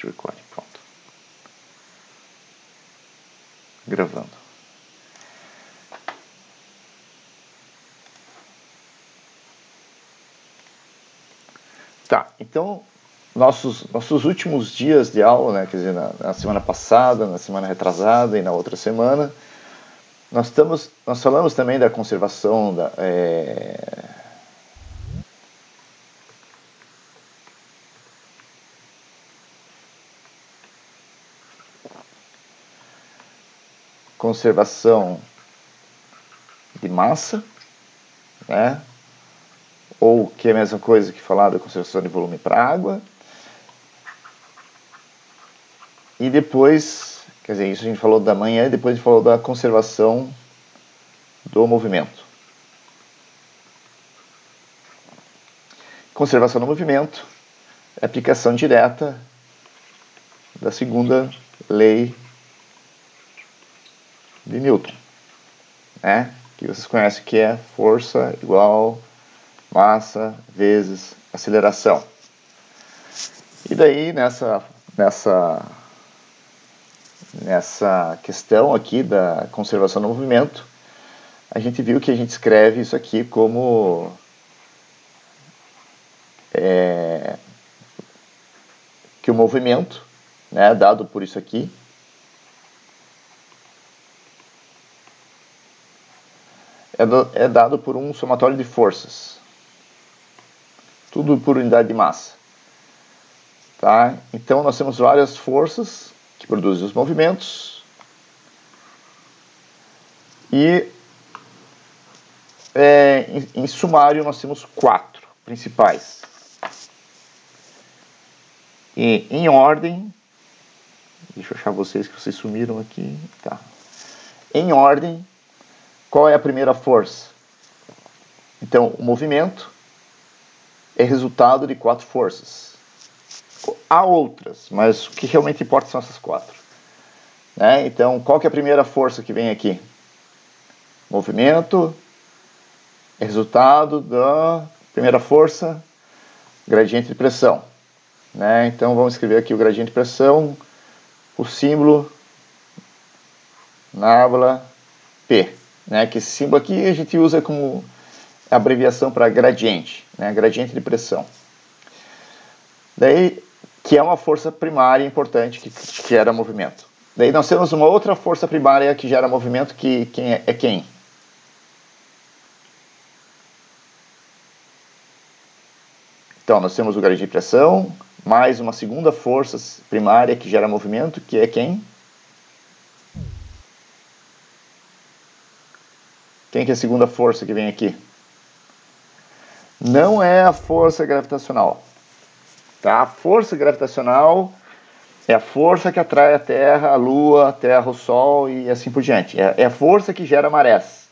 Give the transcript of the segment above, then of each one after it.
Start recording. Pronto. Gravando. Tá, então nossos últimos dias de aula, né, quer dizer, na semana passada, na semana retrasada e na outra semana, nós falamos também da conservação conservação de massa, né? Ou que é a mesma coisa que falar da conservação de volume para água. E depois, quer dizer, isso a gente falou da manhã e depois a gente falou da conservação do movimento. Conservação do movimento é aplicação direta da segunda lei de Newton, né? Que vocês conhecem, que é força igual massa vezes aceleração. E daí nessa questão aqui da conservação do movimento, a gente viu que a gente escreve isso aqui como que o movimento, né, dado por isso aqui, é dado por um somatório de forças. Tudo por unidade de massa. Tá? Então nós temos várias forças que produzem os movimentos. E em sumário nós temos 4 principais. E em ordem, deixa eu achar vocês que vocês sumiram aqui. Tá. Em ordem, qual é a primeira força? Então, o movimento é resultado de 4 forças. Há outras, mas o que realmente importa são essas 4. Né? Então, qual que é a primeira força que vem aqui? Movimento é resultado da primeira força, gradiente de pressão. Né? Então, vamos escrever aqui o gradiente de pressão, o símbolo nábula P. Né? Que esse símbolo aqui a gente usa como abreviação para gradiente, né? Gradiente de pressão. Daí, que é uma força primária importante que gera movimento. Daí nós temos uma outra força primária que gera movimento, que é quem? Então, nós temos o gradiente de pressão, mais uma segunda força primária que gera movimento, que é quem? Quem que é a segunda força que vem aqui? Não é a força gravitacional. Tá? A força gravitacional é a força que atrai a Terra, a Lua, a Terra, o Sol e assim por diante. É a força que gera marés.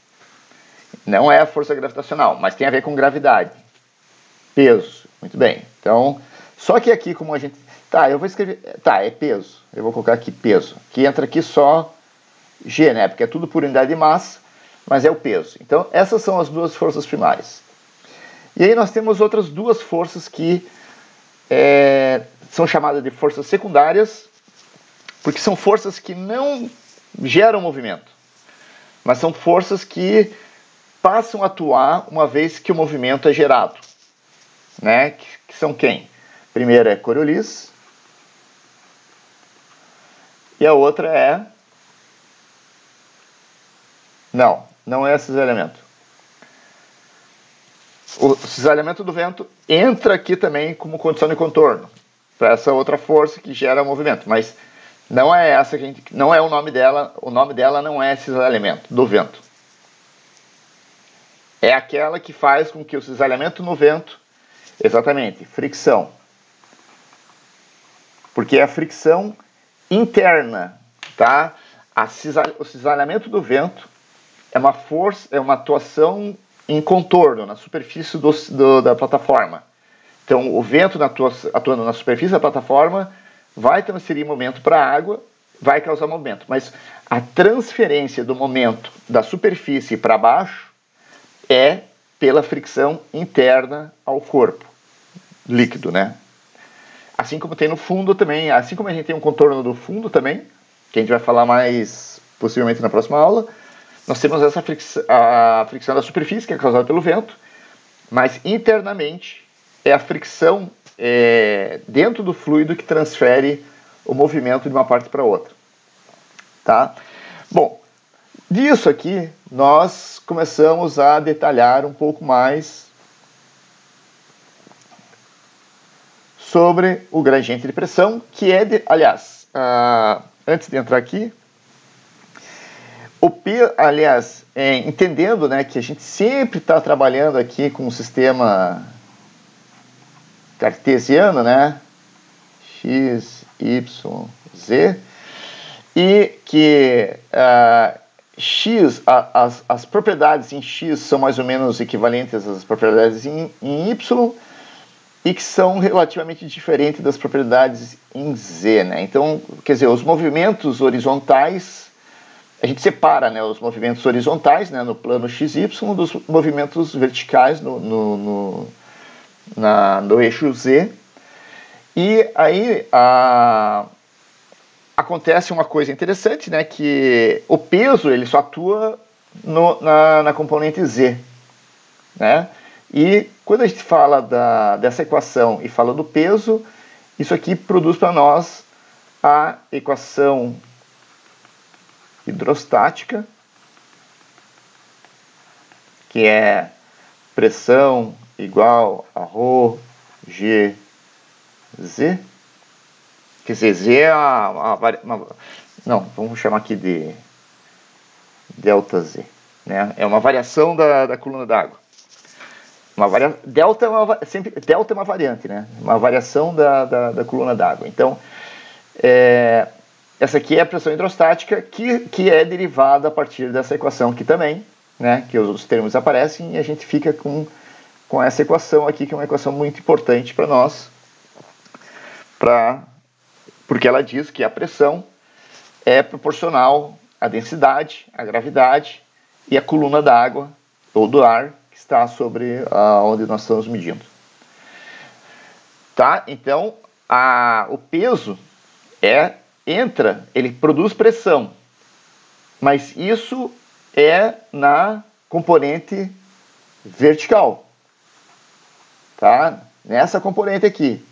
Não é a força gravitacional, mas tem a ver com gravidade. Peso. Muito bem. Então, só que aqui como a gente... Tá, eu vou escrever... Tá, é peso. Eu vou colocar aqui peso. Que entra aqui só G, né? Porque é tudo por unidade de massa, mas é o peso. Então, essas são as duas forças primárias. E aí nós temos outras duas forças que são chamadas de forças secundárias, porque são forças que não geram movimento, mas são forças que passam a atuar uma vez que o movimento é gerado. Né? Que são quem? Primeira é Coriolis, e a outra é... Não é cisalhamento. O cisalhamento do vento entra aqui também como condição de contorno, para essa outra força que gera o movimento, mas não é essa que a gente, não é o nome dela não é cisalhamento do vento. É aquela que faz com que o cisalhamento no vento, exatamente, fricção. Porque é a fricção interna, tá? O cisalhamento do vento é uma força, é uma atuação em contorno, na superfície da plataforma. Então, o vento atuando na superfície da plataforma vai transferir momento para a água, vai causar movimento. Mas a transferência do momento da superfície para baixo é pela fricção interna ao corpo líquido, né? assim como tem no fundo também, assim como a gente tem um contorno do fundo também, que a gente vai falar mais possivelmente na próxima aula, nós temos essa a fricção da superfície, que é causada pelo vento, mas internamente é a fricção dentro do fluido que transfere o movimento de uma parte para outra. Tá? Bom, disso aqui nós começamos a detalhar um pouco mais sobre o gradiente de pressão, que é, aliás, antes de entrar aqui, entendendo, né, que a gente sempre está trabalhando aqui com um sistema cartesiano, né, x, y, z, e que x, as propriedades em x são mais ou menos equivalentes às propriedades em y, e que são relativamente diferentes das propriedades em z, né? Então, quer dizer, os movimentos horizontais, a gente separa, né, os movimentos horizontais, né, no plano xy dos movimentos verticais no eixo z. E aí acontece uma coisa interessante, né, que o peso ele só atua na componente z, né? E quando a gente fala dessa equação e fala do peso, isso aqui produz para nós a equação hidrostática, que é pressão igual a ρ g z. Quer dizer, z é não, vamos chamar aqui de delta z, né? É uma variação da coluna d'água. Delta é uma variante, né? Uma variação da coluna d'água. Então, essa aqui é a pressão hidrostática, que é derivada a partir dessa equação aqui também, né? Que os termos aparecem e a gente fica com essa equação aqui, que é uma equação muito importante para nós, porque ela diz que a pressão é proporcional à densidade, à gravidade e à coluna d'água ou do ar que está sobre onde nós estamos medindo. Tá? Então, o peso ele produz pressão, mas isso é na componente vertical, tá? Nessa componente aqui.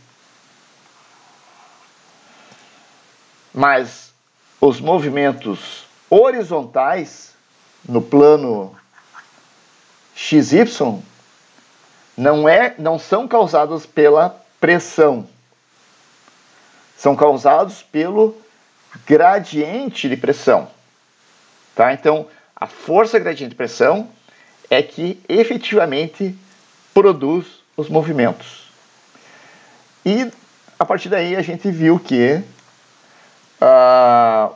Mas os movimentos horizontais no plano XY não são causados pela pressão, são causados pelo gradiente de pressão, tá? Então, a força gradiente de pressão é que efetivamente produz os movimentos. E a partir daí a gente viu que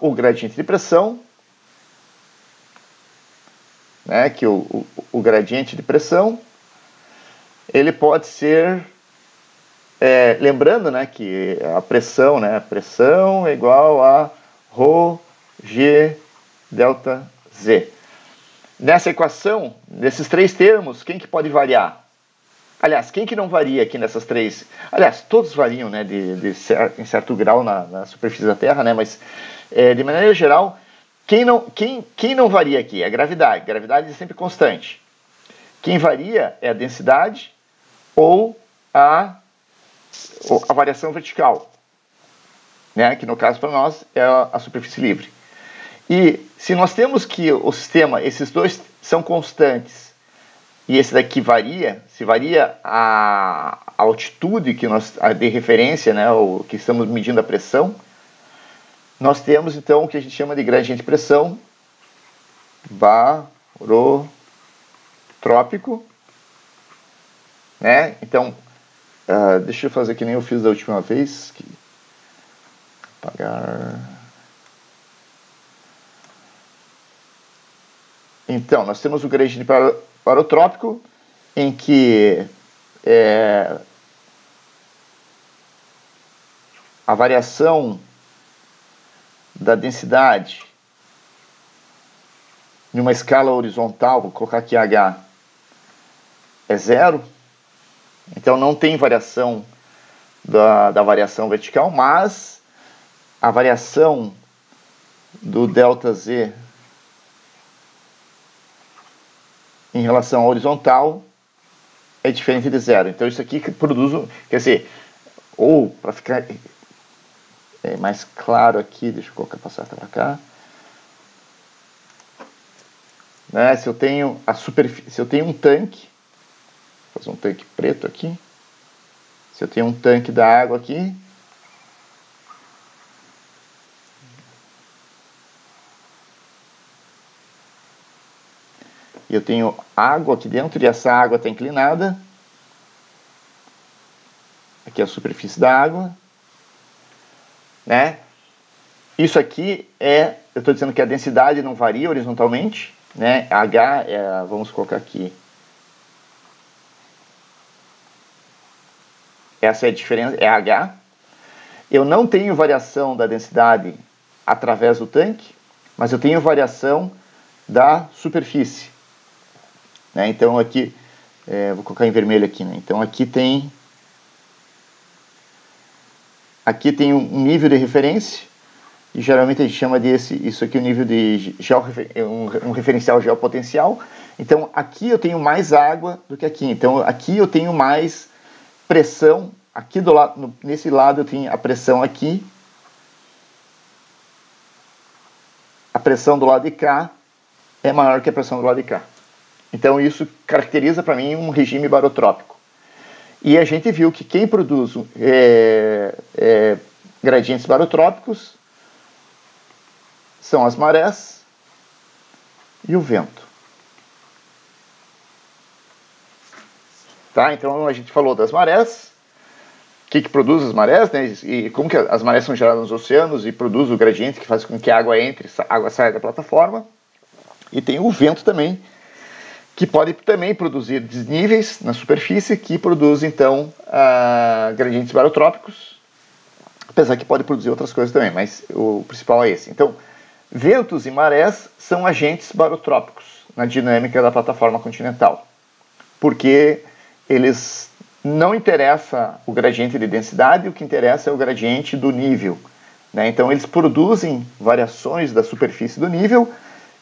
o gradiente de pressão, né, que o gradiente de pressão, ele pode ser, lembrando, né, que a pressão, né, pressão é igual a ρ g delta z. Nessa equação, nesses três termos, quem que pode variar? Aliás, quem que não varia aqui nessas três? Aliás, todos variam, né, em certo grau na superfície da Terra, né, mas de maneira geral, quem não varia aqui é a gravidade. A gravidade é sempre constante. Quem varia é a densidade ou a variação vertical, né, que no caso para nós é a superfície livre. E se nós temos que o sistema, esses dois são constantes, e esse daqui varia, se varia a altitude que de referência, né, o que estamos medindo a pressão, nós temos então o que a gente chama de gradiente de pressão barotrópico, né? Então, deixa eu fazer que nem eu fiz da última vez. Apagar. Então, nós temos o gradiente barotrópico, em que a variação da densidade em uma escala horizontal, vou colocar aqui H, é zero. Então não tem variação da variação vertical, mas a variação do ΔZ em relação à horizontal é diferente de zero. Então isso aqui produz, quer dizer, ou para ficar mais claro aqui, deixa eu colocar, passar para cá, né? Se eu tenho um tanque, vou fazer um tanque preto aqui, se eu tenho um tanque da água aqui, e eu tenho água aqui dentro, e essa água está inclinada. Aqui é a superfície da água, né? Isso aqui eu estou dizendo que a densidade não varia horizontalmente, né? H vamos colocar aqui. Essa é a diferença, é H. Eu não tenho variação da densidade através do tanque, mas eu tenho variação da superfície. Né? Então aqui, vou colocar em vermelho aqui, né? Então aqui tem um nível de referência, e geralmente a gente chama isso aqui o nível de um referencial geopotencial. Então aqui eu tenho mais água do que aqui, então aqui eu tenho mais pressão, aqui do lado, nesse lado eu tenho a pressão aqui, a pressão do lado de cá é maior que a pressão do lado de cá. Então isso caracteriza para mim um regime barotrópico. E a gente viu que quem produz gradientes barotrópicos são as marés e o vento. Tá? Então a gente falou das marés, o que produz as marés, né? E como que as marés são geradas nos oceanos e produz o gradiente que faz com que a água a água saia da plataforma. E tem o vento também, que pode também produzir desníveis na superfície, que produz, então, gradientes barotrópicos, apesar que pode produzir outras coisas também, mas o principal é esse. Então, ventos e marés são agentes barotrópicos na dinâmica da plataforma continental, porque eles não interessa o gradiente de densidade, o que interessa é o gradiente do nível. Né? Então, eles produzem variações da superfície do nível,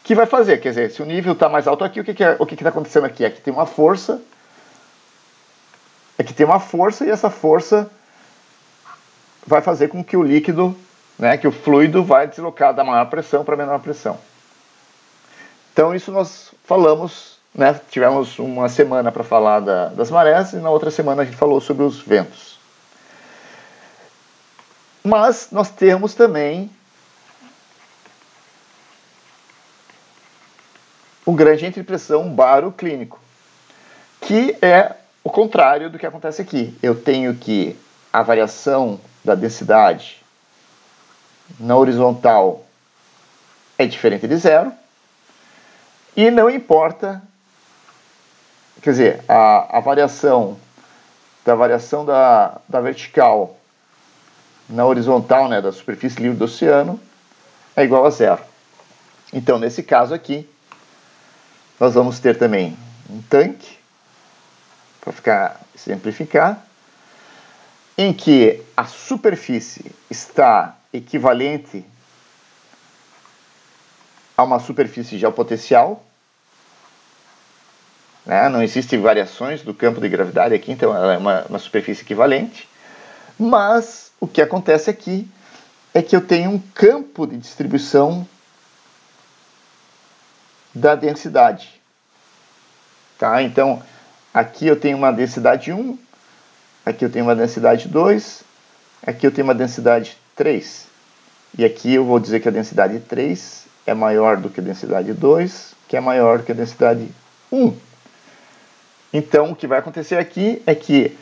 que vai fazer, quer dizer, se o nível está mais alto aqui, o que está acontecendo aqui? Aqui tem uma força, e essa força vai fazer com que o líquido, né, que o fluido vai deslocar da maior pressão para a menor pressão. Então isso nós falamos, né, tivemos uma semana para falar das marés, e na outra semana a gente falou sobre os ventos. Mas nós temos também o gradiente de pressão baroclínico, que é o contrário do que acontece aqui. Eu tenho que a variação da densidade na horizontal é diferente de zero, e não importa, quer dizer, a variação da vertical na horizontal, né, da superfície livre do oceano, é igual a zero. Então, nesse caso aqui, nós vamos ter também um tanque, para exemplificar, em que a superfície está equivalente a uma superfície geopotencial, né? Não existem variações do campo de gravidade aqui, então ela é uma superfície equivalente, mas o que acontece aqui é que eu tenho um campo de distribuição da densidade. Tá? Então, aqui eu tenho uma densidade 1, aqui eu tenho uma densidade 2, aqui eu tenho uma densidade 3. E aqui eu vou dizer que a densidade 3 é maior do que a densidade 2, que é maior do que a densidade 1. Então, o que vai acontecer aqui é que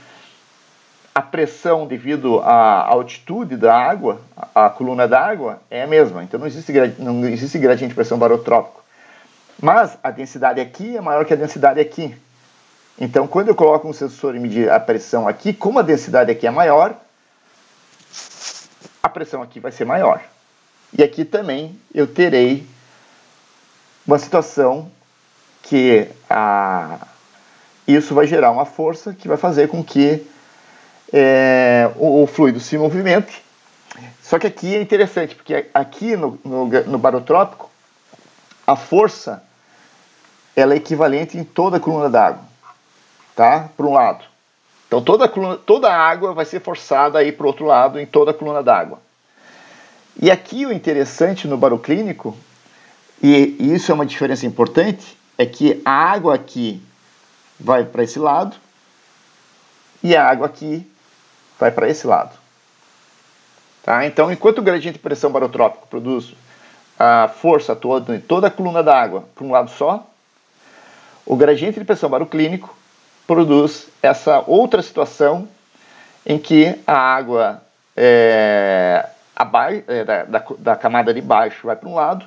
a pressão devido à altitude da água, a coluna d'água, é a mesma. Então, não existe gradiente de pressão barotrópico. Mas a densidade aqui é maior que a densidade aqui. Então, quando eu coloco um sensor e medir a pressão aqui, como a densidade aqui é maior, a pressão aqui vai ser maior. E aqui também eu terei uma situação que isso vai gerar uma força que vai fazer com que o fluido se movimente. Só que aqui é interessante, porque aqui no barotrópico, a força ela é equivalente em toda a coluna d'água, tá? Por um lado. Então toda a água vai ser forçada a ir para o outro lado em toda a coluna d'água. E aqui o interessante no baroclínico, e isso é uma diferença importante, é que a água aqui vai para esse lado e a água aqui vai para esse lado. Tá? Então, enquanto o gradiente de pressão barotrópico produz a força atuando em toda a coluna d'água para um lado só, o gradiente de pressão baroclínico produz essa outra situação em que a água da camada de baixo vai para um lado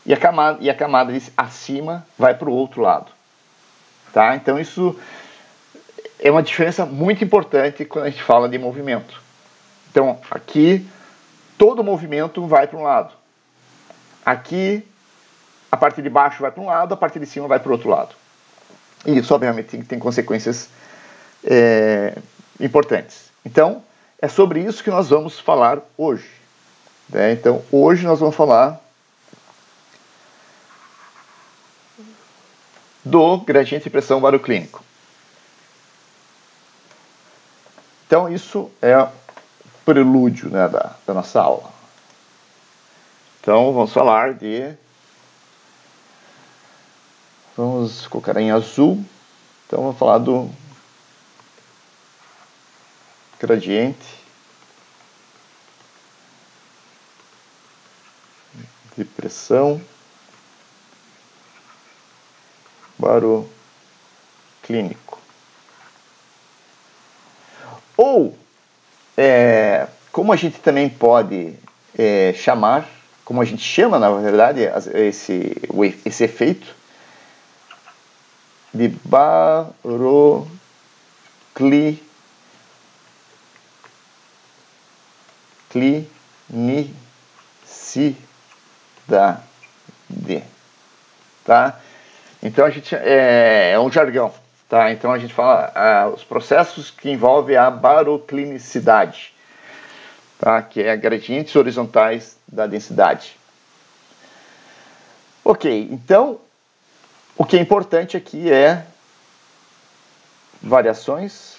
e a camada de acima vai para o outro lado. Tá? Então isso é uma diferença muito importante quando a gente fala de movimento. Então aqui todo movimento vai para um lado. Aqui a parte de baixo vai para um lado, a parte de cima vai para o outro lado. E isso obviamente tem consequências importantes. Então é sobre isso que nós vamos falar hoje. Né? Então hoje nós vamos falar do gradiente de pressão baroclínico. Então isso é o prelúdio, né, da nossa aula. Então vamos falar de... Vamos colocar em azul. Então vamos falar do gradiente de pressão baroclínico. Ou, como a gente também pode chamar, como a gente chama, na verdade, esse efeito de baroclinicidade. Tá? Então a gente é um jargão, tá? Então a gente fala os processos que envolvem a baroclinicidade, tá? Que é gradientes horizontais da densidade. Ok, então o que é importante aqui é variações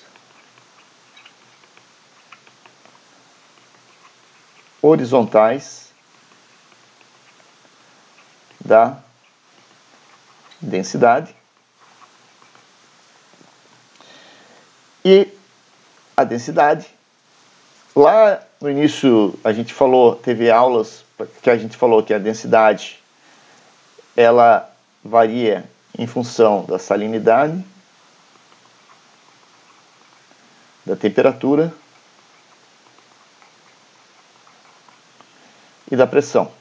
horizontais da densidade. E a densidade, lá no início a gente falou, teve aulas que a gente falou que a densidade ela varia em função da salinidade, da temperatura e da pressão.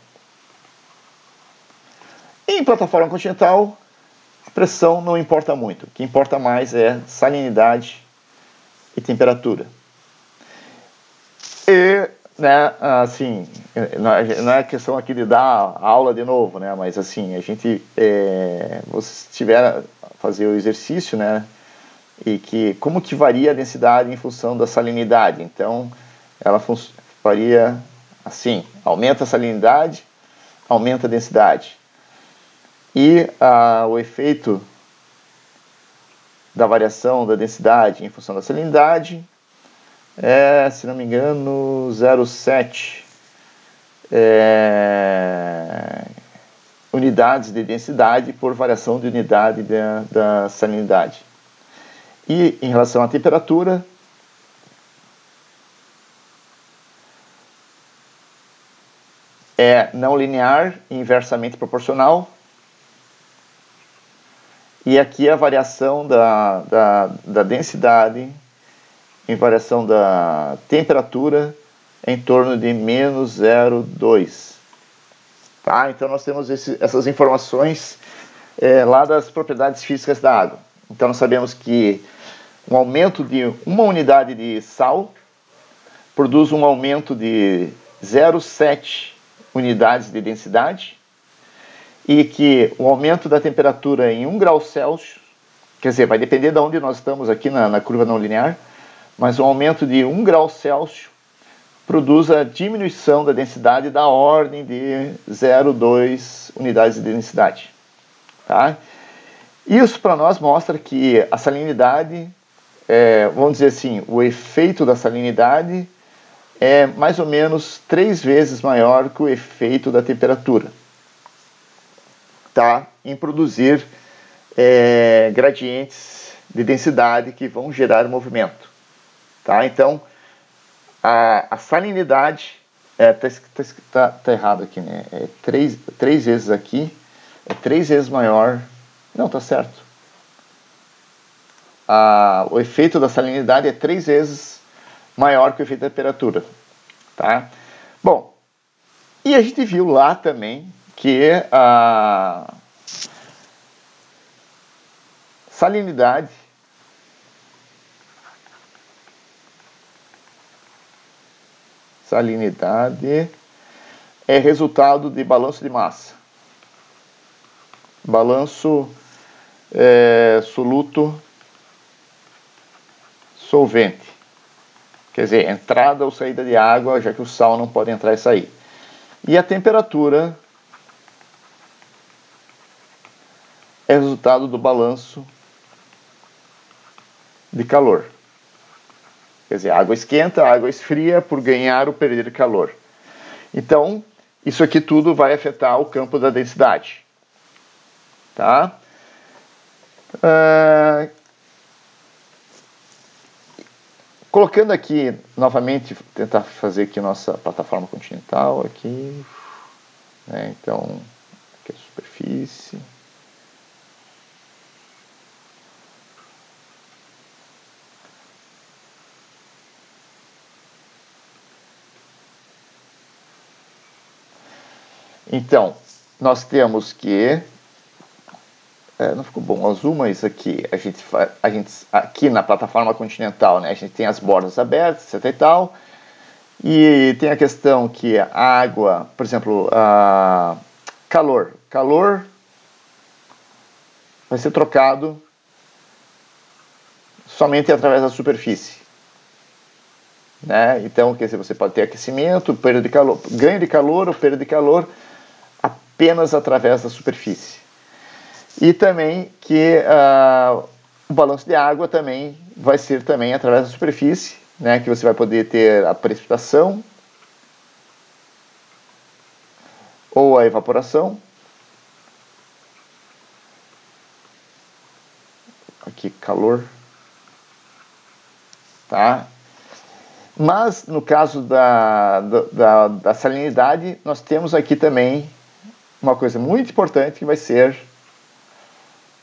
Em plataforma continental, a pressão não importa muito. O que importa mais é salinidade e temperatura. E, né, assim, não é questão aqui de dar aula de novo, né, mas assim, a gente, você tiver a fazer o exercício, né, e que como que varia a densidade em função da salinidade. Então, ela varia assim, aumenta a salinidade, aumenta a densidade. E o efeito da variação da densidade em função da salinidade é, se não me engano, 0,7 unidades de densidade por variação de unidade da salinidade. E em relação à temperatura, é não linear e inversamente proporcional. E aqui a variação da densidade em variação da temperatura em torno de menos 0,2. Tá? Então nós temos essas informações lá das propriedades físicas da água. Então nós sabemos que um aumento de uma unidade de sal produz um aumento de 0,7 unidades de densidade, e que o aumento da temperatura em 1 grau Celsius, quer dizer, vai depender de onde nós estamos aqui na curva não linear, mas um aumento de 1 grau Celsius produz a diminuição da densidade da ordem de 0,2 unidades de densidade. Tá? Isso para nós mostra que a salinidade, vamos dizer assim, o efeito da salinidade é mais ou menos 3 vezes maior que o efeito da temperatura, tá? Em produzir gradientes de densidade que vão gerar movimento. Tá? Então, a salinidade, tá errado aqui, né? É 3 vezes aqui, é 3 vezes maior. Não, tá certo. O efeito da salinidade é 3 vezes maior que o efeito da temperatura. Tá? Bom, e a gente viu lá também que a salinidade é resultado de balanço de massa. Balanço soluto solvente. Quer dizer, entrada ou saída de água, já que o sal não pode entrar e sair. E a temperatura é resultado do balanço de calor. Quer dizer, a água esquenta, a água esfria por ganhar ou perder calor. Então, isso aqui tudo vai afetar o campo da densidade. Tá? Colocando aqui, novamente, tentar fazer aqui nossa plataforma continental, aqui, né? Então, aqui é a superfície. Então, nós temos que... não ficou bom o azul, mas aqui aqui na plataforma continental, né, a gente tem as bordas abertas, etc e tal, e tem a questão que a água, por exemplo, calor vai ser trocado somente através da superfície, né? Então, quer dizer, você pode ter aquecimento, perda de calor, ganho de calor ou perda de calor apenas através da superfície. E também que o balanço de água também vai ser também através da superfície, né, que você vai poder ter a precipitação ou a evaporação. Aqui, calor. Tá? Mas, no caso da salinidade, nós temos aqui também uma coisa muito importante que vai ser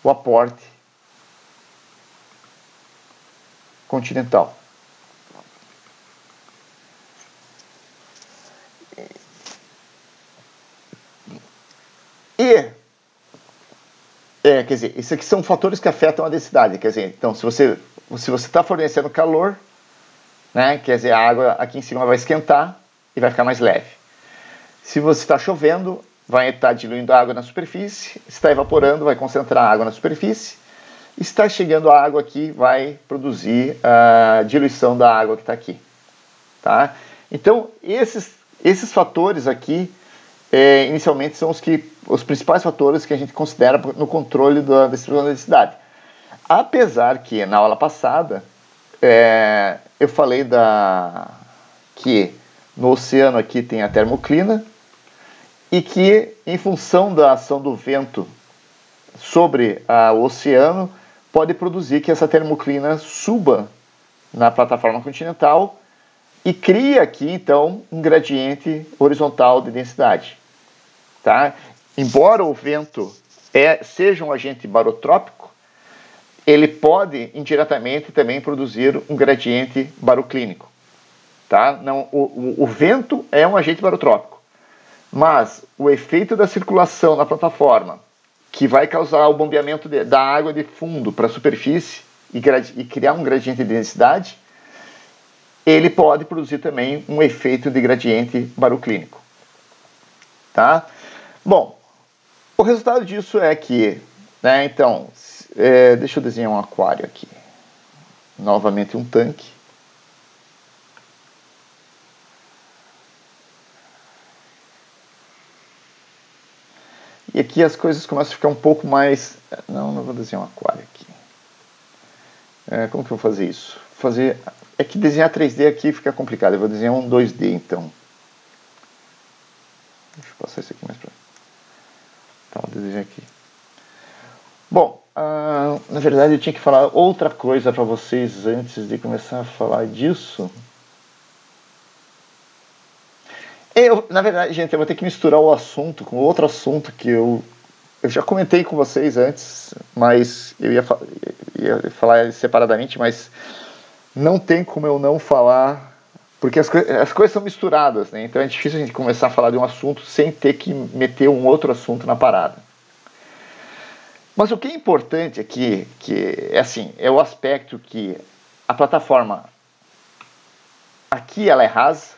o aporte continental. E, quer dizer, isso aqui são fatores que afetam a densidade. Quer dizer, então, se você está fornecendo calor, né, quer dizer, a água aqui em cima vai esquentar e vai ficar mais leve. Se você está chovendo, vai estar diluindo a água na superfície. Se está evaporando, vai concentrar a água na superfície. E se está chegando a água aqui, vai produzir a diluição da água que está aqui. Tá? Então, esses fatores aqui, inicialmente, são os principais fatores que a gente considera no controle da distribuição da densidade. Apesar que, na aula passada, eu falei que no oceano aqui tem a termoclina e que, em função da ação do vento sobre o oceano, pode produzir que essa termoclina suba na plataforma continental e cria aqui, então, um gradiente horizontal de densidade. Tá? Embora o vento seja um agente barotrópico, ele pode, indiretamente, também produzir um gradiente baroclínico. Tá? Não, o vento é um agente barotrópico, mas o efeito da circulação na plataforma, que vai causar o bombeamento da água de fundo para a superfície e criar um gradiente de densidade, ele pode produzir também um efeito de gradiente baroclínico. Tá? Bom, o resultado disso é que, né, então, deixa eu desenhar um aquário aqui. Novamente um tanque. E aqui as coisas começam a ficar um pouco mais... Não vou desenhar um aquário aqui. Como que eu vou fazer isso? É que desenhar 3D aqui fica complicado. Eu vou desenhar um 2D então. Deixa eu passar isso aqui mais pra... Tá, vou desenhar aqui. Bom, na verdade eu tinha que falar outra coisa para vocês antes de começar a falar disso. Na verdade, gente, eu vou ter que misturar o assunto com outro assunto que eu já comentei com vocês antes, mas eu ia falar separadamente, mas não tem como eu não falar, porque as coisas são misturadas, né? Então é difícil a gente começar a falar de um assunto sem ter que meter um outro assunto na parada. Mas o que é importante aqui, é o aspecto que a plataforma aqui ela é rasa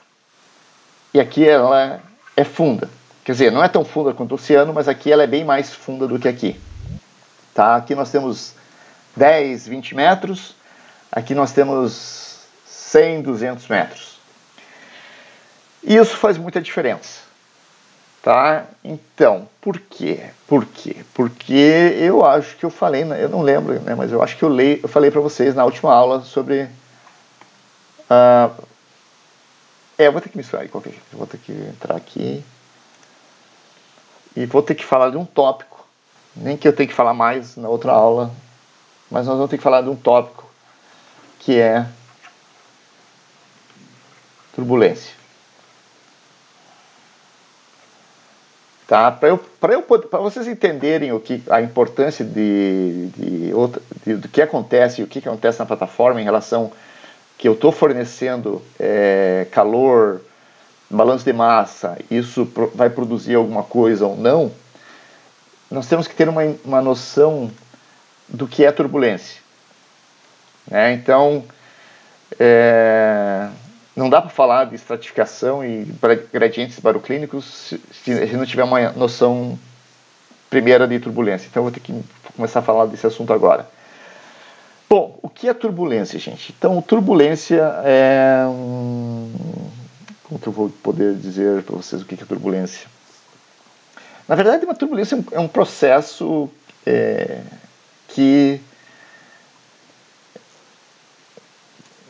e aqui ela é funda. Quer dizer, não é tão funda quanto o oceano, mas aqui ela é bem mais funda do que aqui. Tá? Aqui nós temos 10, 20 metros, aqui nós temos 100, 200 metros. E isso faz muita diferença. Tá? Então, por quê? Porque eu acho que eu falei, eu não lembro, né, mas eu acho que eu falei para vocês na última aula sobre... eu vou ter que misturar de qualquer jeito. Eu vou ter que entrar aqui e vou ter que falar de um tópico. Nem que eu tenha que falar mais na outra aula, mas nós vamos ter que falar de um tópico que é turbulência. Tá? Para vocês entenderem a importância do que acontece e o que acontece na plataforma em relação que eu estou fornecendo calor, balanço de massa, isso vai produzir alguma coisa ou não, nós temos que ter uma noção do que é turbulência. Né? Então, não dá para falar de estratificação e gradientes baroclínicos se a gente não tiver uma noção primeira de turbulência. Então, eu vou ter que começar a falar desse assunto agora. Bom, o que é turbulência, gente? Então, turbulência é... Como que eu vou poder dizer para vocês o que é turbulência? Na verdade, uma turbulência é um processo que...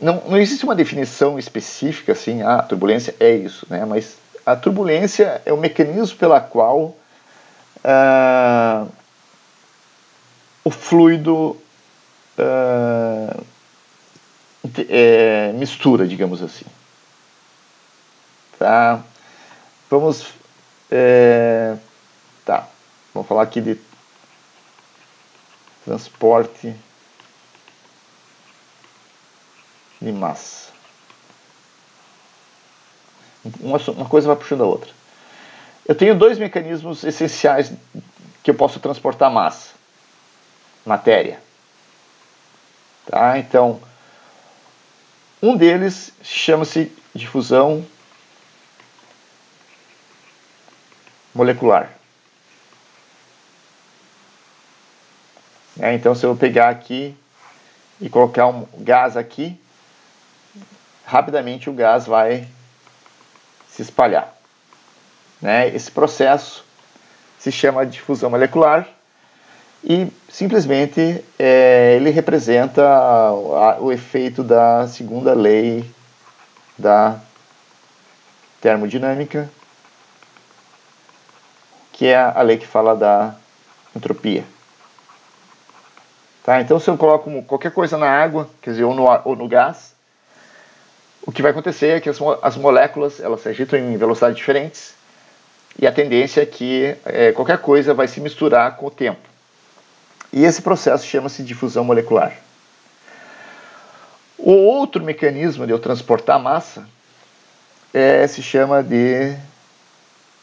Não existe uma definição específica assim, a turbulência é isso, né? Mas a turbulência é o mecanismo pela qual o fluido mistura, digamos assim. Tá? Vamos falar aqui de transporte de massa. Uma coisa vai puxando a outra. Eu tenho dois mecanismos essenciais que eu posso transportar massa, matéria. Tá? Então, um deles chama-se difusão molecular. Então, se eu pegar aqui e colocar um gás aqui, rapidamente o gás vai se espalhar. Esse processo se chama difusão molecular e simplesmente ele representa o efeito da segunda lei da termodinâmica, que é a lei que fala da entropia. Tá? Então, se eu coloco qualquer coisa na água, quer dizer, ou no gás, o que vai acontecer é que as moléculas elas se agitam em velocidades diferentes e a tendência é que qualquer coisa vai se misturar com o tempo. E esse processo chama-se difusão molecular. O outro mecanismo de eu transportar massa se chama de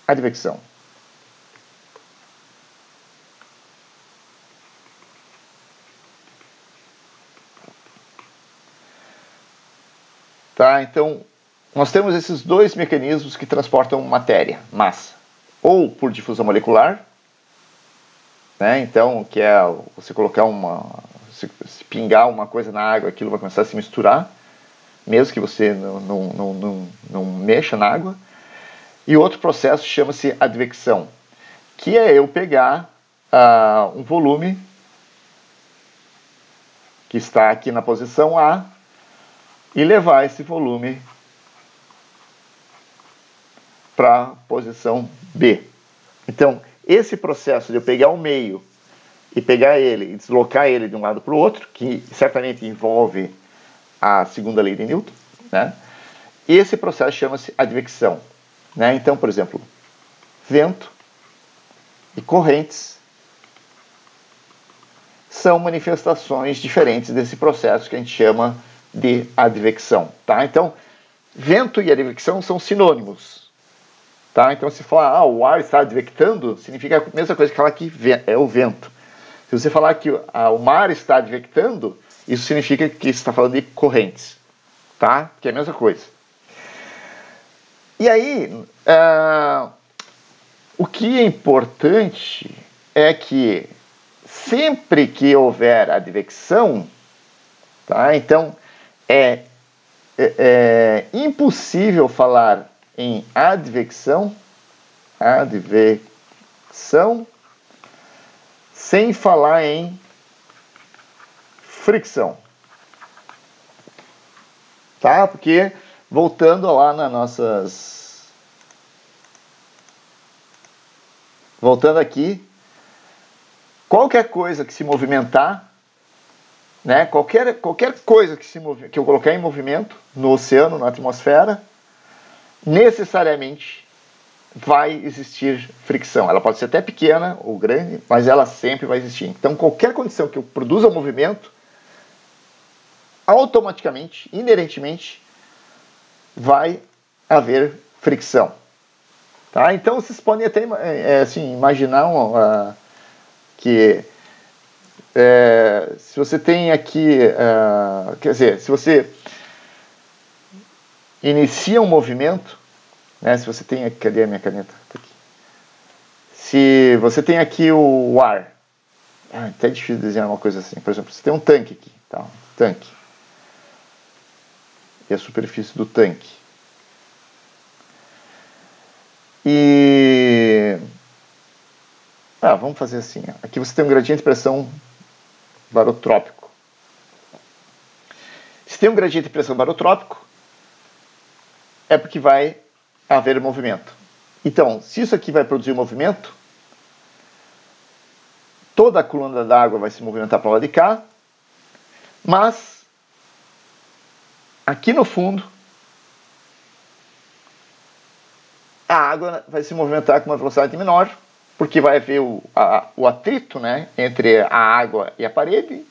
advecção. Tá? Então, nós temos esses dois mecanismos que transportam matéria, massa. Ou por difusão molecular, né? Então, que é você colocar se pingar uma coisa na água, aquilo vai começar a se misturar, mesmo que você não mexa na água. E outro processo chama-se advecção, que é eu pegar um volume que está aqui na posição A e levar esse volume para a posição B. Então, esse processo de eu pegar o meio e pegar ele e deslocar ele de um lado para o outro, que certamente envolve a segunda lei de Newton, né? Esse processo chama-se advecção, né? Então, por exemplo, vento e correntes são manifestações diferentes desse processo que a gente chama de advecção, tá? Então, vento e advecção são sinônimos, tá? Então, se falar, o ar está advectando, significa a mesma coisa que falar que é o vento. Se você falar que o mar está advectando, isso significa que você está falando de correntes, tá? Que é a mesma coisa. E aí, o que é importante é que sempre que houver advecção, tá? Então, é impossível falar em advecção, sem falar em fricção, tá? Porque, voltando lá nas nossas... Voltando aqui, qualquer coisa que se movimentar, né? Qualquer coisa que eu colocar em movimento no oceano, na atmosfera, necessariamente vai existir fricção. Ela pode ser até pequena ou grande, mas ela sempre vai existir. Então, qualquer condição que eu produza movimento, automaticamente, inerentemente, vai haver fricção. Tá? Então, vocês podem até assim, imaginar que se você tem aqui, quer dizer, se você inicia um movimento, né, se você tem, cadê a minha caneta? Tá aqui. Se você tem aqui o ar, é até difícil desenhar uma coisa assim. Por exemplo, você tem um tanque aqui, tá? Um tanque. E a superfície do tanque. E vamos fazer assim. Aqui você tem um gradiente de pressão barotrópico. Se tem um gradiente de pressão barotrópico, é porque vai haver movimento. Então, se isso aqui vai produzir movimento, toda a coluna d'água vai se movimentar para o lado de cá, mas aqui no fundo a água vai se movimentar com uma velocidade menor, porque vai haver o atrito, né, entre a água e a parede,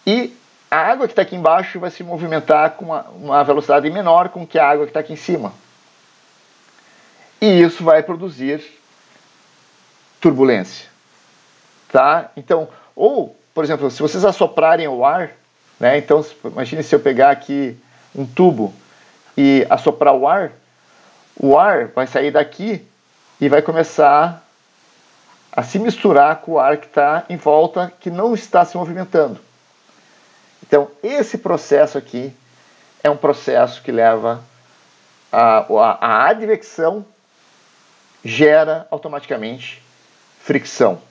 e a água que está aqui embaixo vai se movimentar com uma velocidade menor com que a água que está aqui em cima. E isso vai produzir turbulência. Tá? Então, ou, por exemplo, se vocês assoprarem o ar, né, então imagine se eu pegar aqui um tubo e assoprar o ar vai sair daqui e vai começar a se misturar com o ar que está em volta, que não está se movimentando. Então, esse processo aqui é um processo que leva a advecção, gera automaticamente fricção.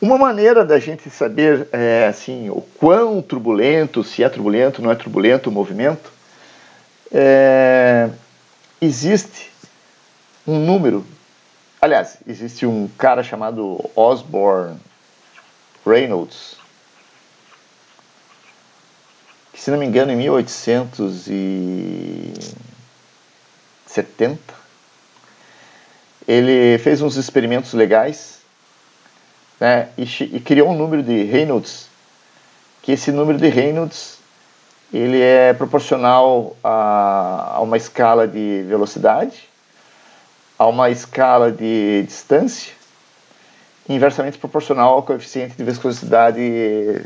Uma maneira da gente saber assim, o quão turbulento, se é turbulento, não é turbulento o movimento, existe um número. Aliás, existe um cara chamado Osborne Reynolds, que, se não me engano, em 1870, ele fez uns experimentos legais, né, e criou um número de Reynolds, que esse número de Reynolds ele é proporcional a uma escala de velocidade, a uma escala de distância, inversamente proporcional ao coeficiente de viscosidade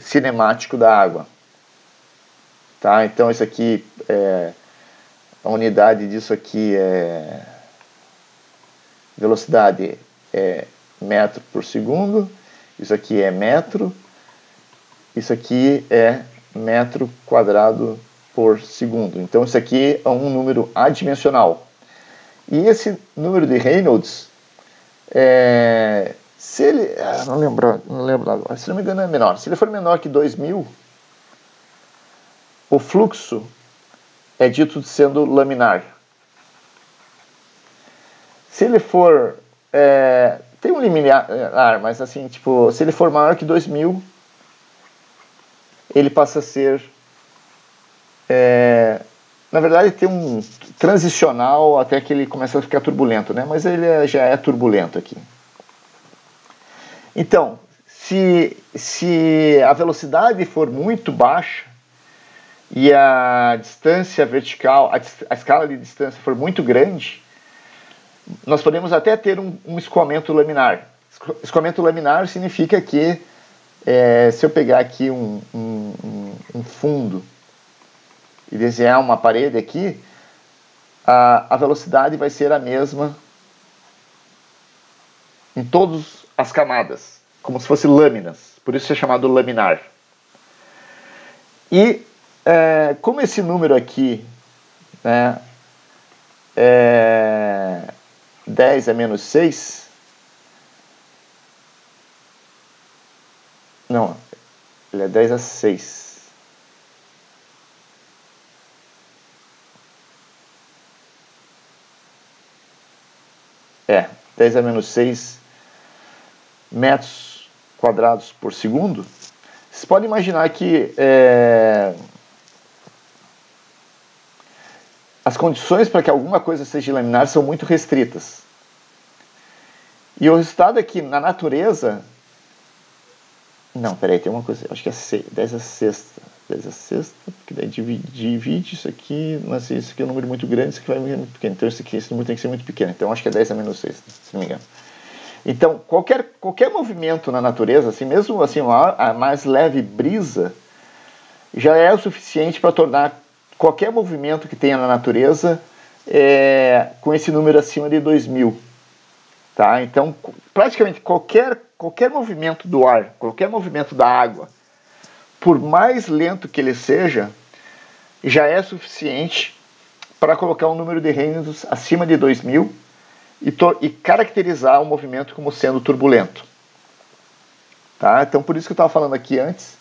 cinemático da água. Tá? Então, isso aqui a unidade disso aqui é... velocidade é metro por segundo, isso aqui é metro, isso aqui é metro quadrado por segundo. Então isso aqui é um número adimensional. E esse número de Reynolds, se ele... não lembro agora, se não me engano é menor. Se ele for menor que 2000, o fluxo é dito sendo laminar. Se ele for... tem um limiar, mas assim, tipo, se ele for maior que 2000, ele passa a ser... na verdade tem um transicional até que ele começa a ficar turbulento, né? Mas ele já é turbulento aqui. Então, se a velocidade for muito baixa e a distância vertical, a escala de distância for muito grande, nós podemos até ter um escoamento laminar. Escoamento laminar significa que, se eu pegar aqui um fundo e desenhar uma parede aqui, a velocidade vai ser a mesma em todas as camadas, como se fosse lâminas, por isso é chamado laminar. E como esse número aqui, né, 10 a menos 6, não, ele é 10 a 6. É, 10 a menos 6 metros quadrados por segundo. Vocês podem imaginar que as condições para que alguma coisa seja laminar são muito restritas. E o resultado é que na natureza... Não, peraí, tem uma coisa, acho que é 10 a sexta. 10 a sexta, porque daí divide isso aqui, mas isso aqui é um número muito grande, isso aqui vai muito pequeno. Então esse número tem que ser muito pequeno. Então acho que é 10 a menos 6, se não me engano. Então, qualquer movimento na natureza, assim, mesmo assim, a mais leve brisa, já é o suficiente para tornar qualquer movimento que tenha na natureza com esse número acima de 2000. Tá? Então, praticamente qualquer movimento do ar, qualquer movimento da água, por mais lento que ele seja, já é suficiente para colocar um número de Reynolds acima de 2000 e caracterizar o movimento como sendo turbulento. Tá? Então, por isso que eu estava falando aqui antes,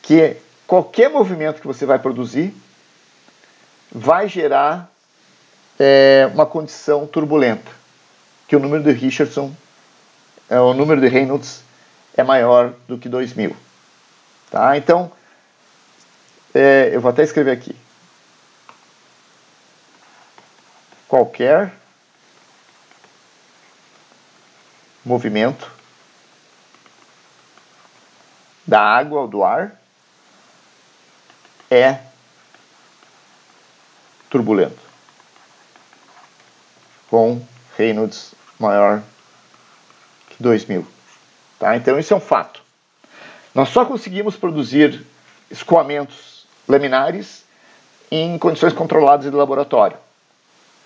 que qualquer movimento que você vai produzir vai gerar uma condição turbulenta, que o número de Richardson, o número de Reynolds é maior do que 2000. Tá? Então, eu vou até escrever aqui. Qualquer movimento da água ou do ar é turbulento, com Reynolds maior que 2000. Tá? Então, isso é um fato. Nós só conseguimos produzir escoamentos laminares em condições controladas de laboratório.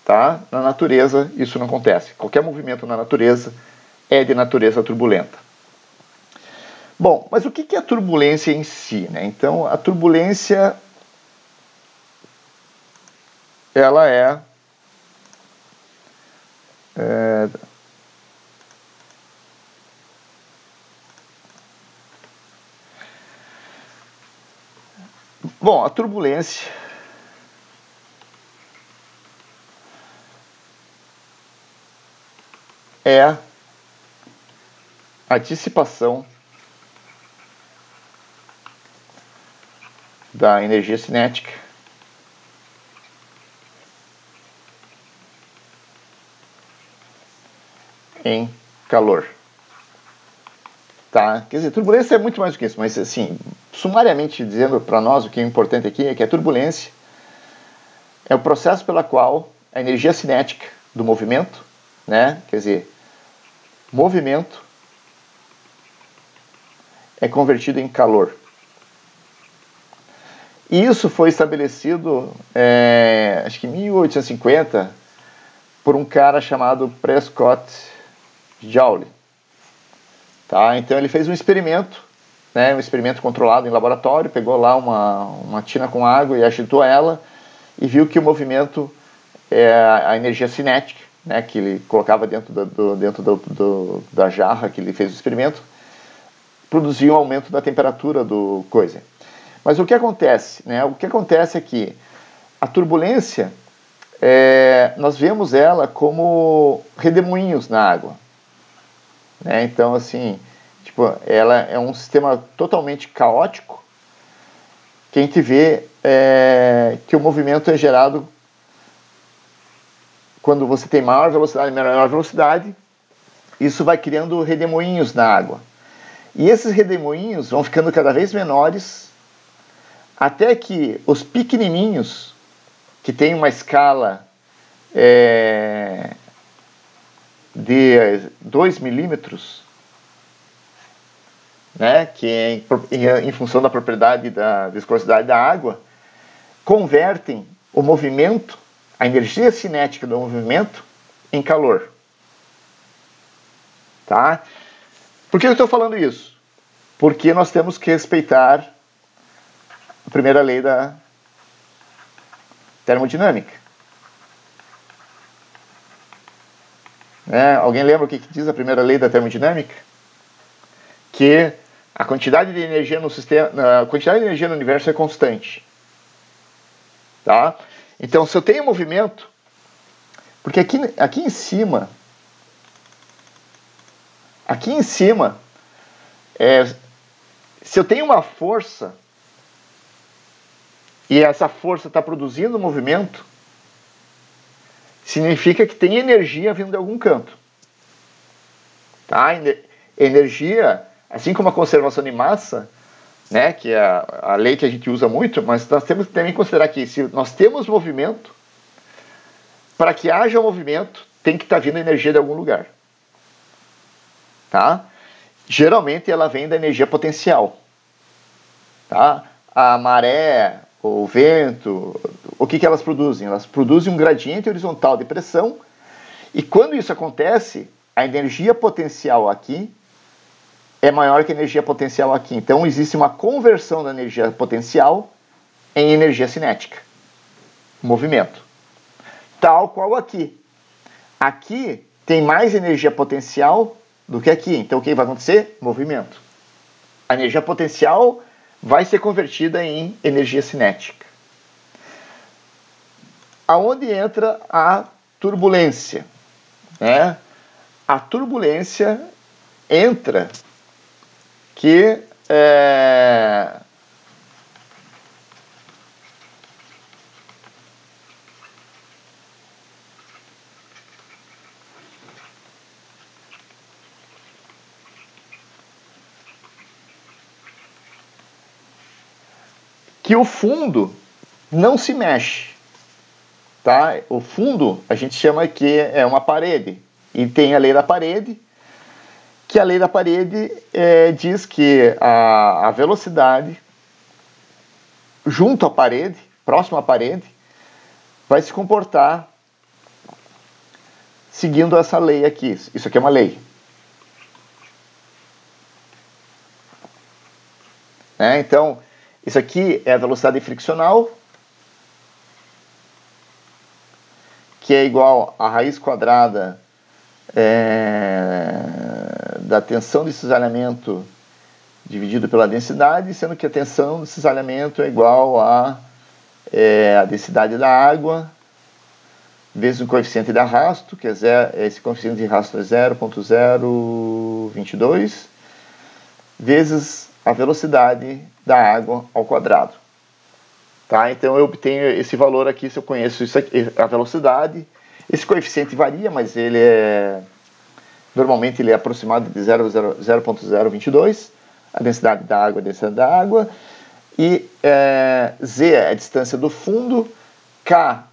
Tá? Na natureza, isso não acontece. Qualquer movimento na natureza é de natureza turbulenta. Bom, mas o que é a turbulência em si, né? Então, a turbulência, ela bom, a turbulência é a dissipação da energia cinética em calor. Tá? Quer dizer, turbulência é muito mais do que isso, mas assim, sumariamente dizendo para nós, o que é importante aqui é que a turbulência é o processo pela qual a energia cinética do movimento, né? Quer dizer, movimento é convertido em calor. E isso foi estabelecido, acho que em 1850, por um cara chamado Prescott Joule. Tá? Então ele fez um experimento, né, um experimento controlado em laboratório, pegou lá uma tina com água e agitou ela e viu que o movimento, a energia cinética, né, que ele colocava dentro da jarra que ele fez o experimento, produzia um aumento da temperatura do coisa. Mas o que acontece? Né? O que acontece é que a turbulência, nós vemos ela como redemoinhos na água. Né? Então, assim, tipo, ela é um sistema totalmente caótico, que a gente vê que o movimento é gerado quando você tem maior velocidade e menor velocidade. Isso vai criando redemoinhos na água. E esses redemoinhos vão ficando cada vez menores, até que os pequenininhos, que tem uma escala de 2 milímetros, né, que é em função da propriedade da viscosidade da água, convertem o movimento, a energia cinética do movimento, em calor. Tá? Por que eu estou falando isso? Porque nós temos que respeitar a primeira lei da termodinâmica. Alguém lembra o que diz a primeira lei da termodinâmica? Que a quantidade de energia no sistema, a quantidade de energia no universo é constante. Tá? Então, se eu tenho movimento, porque aqui em cima, se eu tenho uma força e essa força está produzindo movimento, significa que tem energia vindo de algum canto. Tá? Energia, assim como a conservação de massa, né, que é a lei que a gente usa muito, mas nós temos que também considerar que se nós temos movimento, para que haja movimento, tem que estar vindo energia de algum lugar. Tá? Geralmente ela vem da energia potencial. Tá? A maré, o vento, o que elas produzem? Elas produzem um gradiente horizontal de pressão, e quando isso acontece, a energia potencial aqui é maior que a energia potencial aqui. Então existe uma conversão da energia potencial em energia cinética, movimento. Tal qual aqui. Aqui tem mais energia potencial do que aqui. Então o que vai acontecer? Movimento. A energia potencial vai ser convertida em energia cinética. Aonde entra a turbulência? Né? A turbulência entra que o fundo não se mexe. Tá? O fundo a gente chama que é uma parede, e tem a lei da parede, que a lei da parede diz que a velocidade junto à parede, próximo à parede, vai se comportar seguindo essa lei aqui. Isso aqui é uma lei. Então, isso aqui é a velocidade friccional, que é igual a raiz quadrada da tensão de cisalhamento dividido pela densidade, sendo que a tensão de cisalhamento é igual a densidade da água vezes o coeficiente de arrasto, que esse coeficiente de arrasto é 0,022, vezes a velocidade da água ao quadrado. Tá? Então eu obtenho esse valor aqui se eu conheço isso aqui, a velocidade. Esse coeficiente varia, mas normalmente ele é aproximado de 0,022. A densidade da água é a densidade da água. E Z é a distância do fundo. K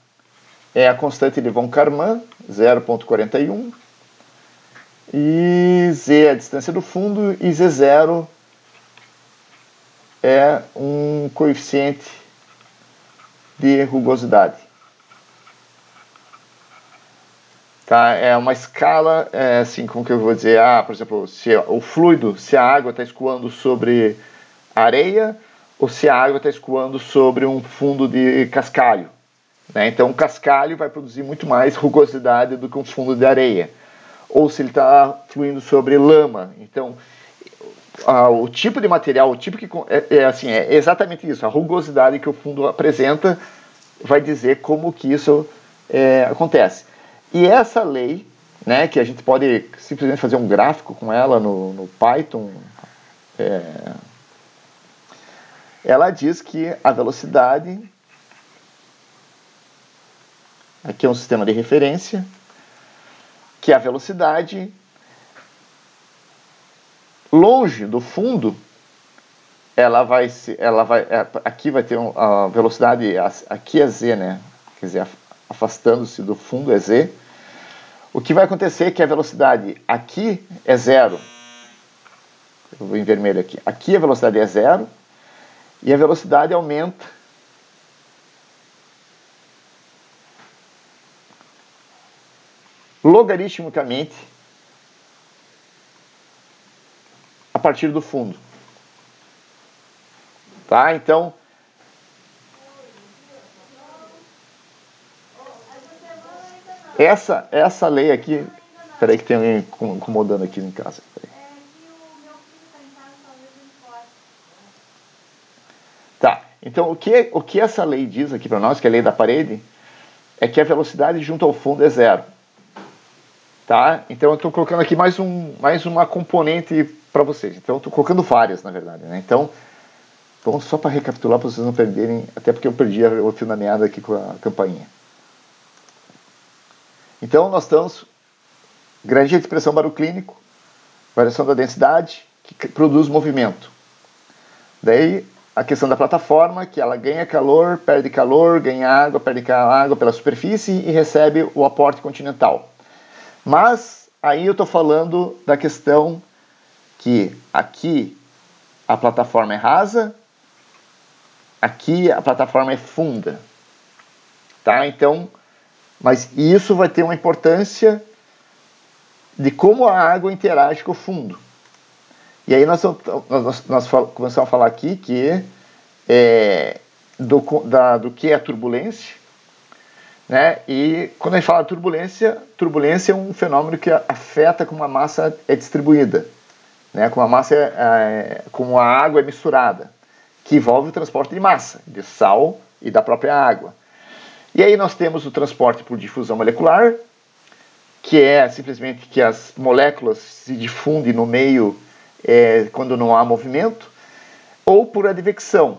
é a constante de von Karman, 0,41. E Z é a distância do fundo. E Z0 é um coeficiente de rugosidade. Tá? É uma escala, assim, como que eu vou dizer? Por exemplo, se o fluido, se a água está escoando sobre areia ou se a água está escoando sobre um fundo de cascalho. Né? Então, um cascalho vai produzir muito mais rugosidade do que um fundo de areia. Ou se ele está fluindo sobre lama. Então, o tipo de material, o tipo que assim, é exatamente isso. A rugosidade que o fundo apresenta vai dizer como que isso acontece. E essa lei, né, que a gente pode simplesmente fazer um gráfico com ela no Python, ela diz que a velocidade, aqui é um sistema de referência, que a velocidade longe do fundo, aqui vai ter a velocidade, aqui é z, né? Quer dizer, afastando-se do fundo é z. O que vai acontecer é que a velocidade aqui é zero. Eu vou em vermelho aqui. Aqui a velocidade é zero e a velocidade aumenta logaritmicamente a partir do fundo. Tá? Então, essa lei aqui... Peraí que tem alguém incomodando aqui em casa. Tá, então o que essa lei diz aqui para nós, que é a lei da parede, é que a velocidade junto ao fundo é zero. Tá? Então eu estou colocando aqui mais uma componente para vocês. Então eu estou colocando várias, na verdade. Né? Então, vamos só para recapitular para vocês não perderem, até porque eu perdi o fio da meada aqui com a campainha. Então nós estamos gradiente de pressão baroclínico, variação da densidade, que produz movimento. Daí a questão da plataforma, que ela ganha calor, ganha água, perde água pela superfície e recebe o aporte continental. Mas aí eu estou falando da questão que aqui a plataforma é rasa, aqui a plataforma é funda. Tá? Então, mas isso vai ter uma importância de como a água interage com o fundo. E aí nós começamos a falar aqui que do que é a turbulência, né? E quando a gente fala de turbulência é um fenômeno que afeta como a massa é distribuída, né? Como a água é misturada, que envolve o transporte de massa, de sal e da própria água. E aí nós temos o transporte por difusão molecular, que é simplesmente que as moléculas se difundem no meio quando não há movimento, ou por advecção.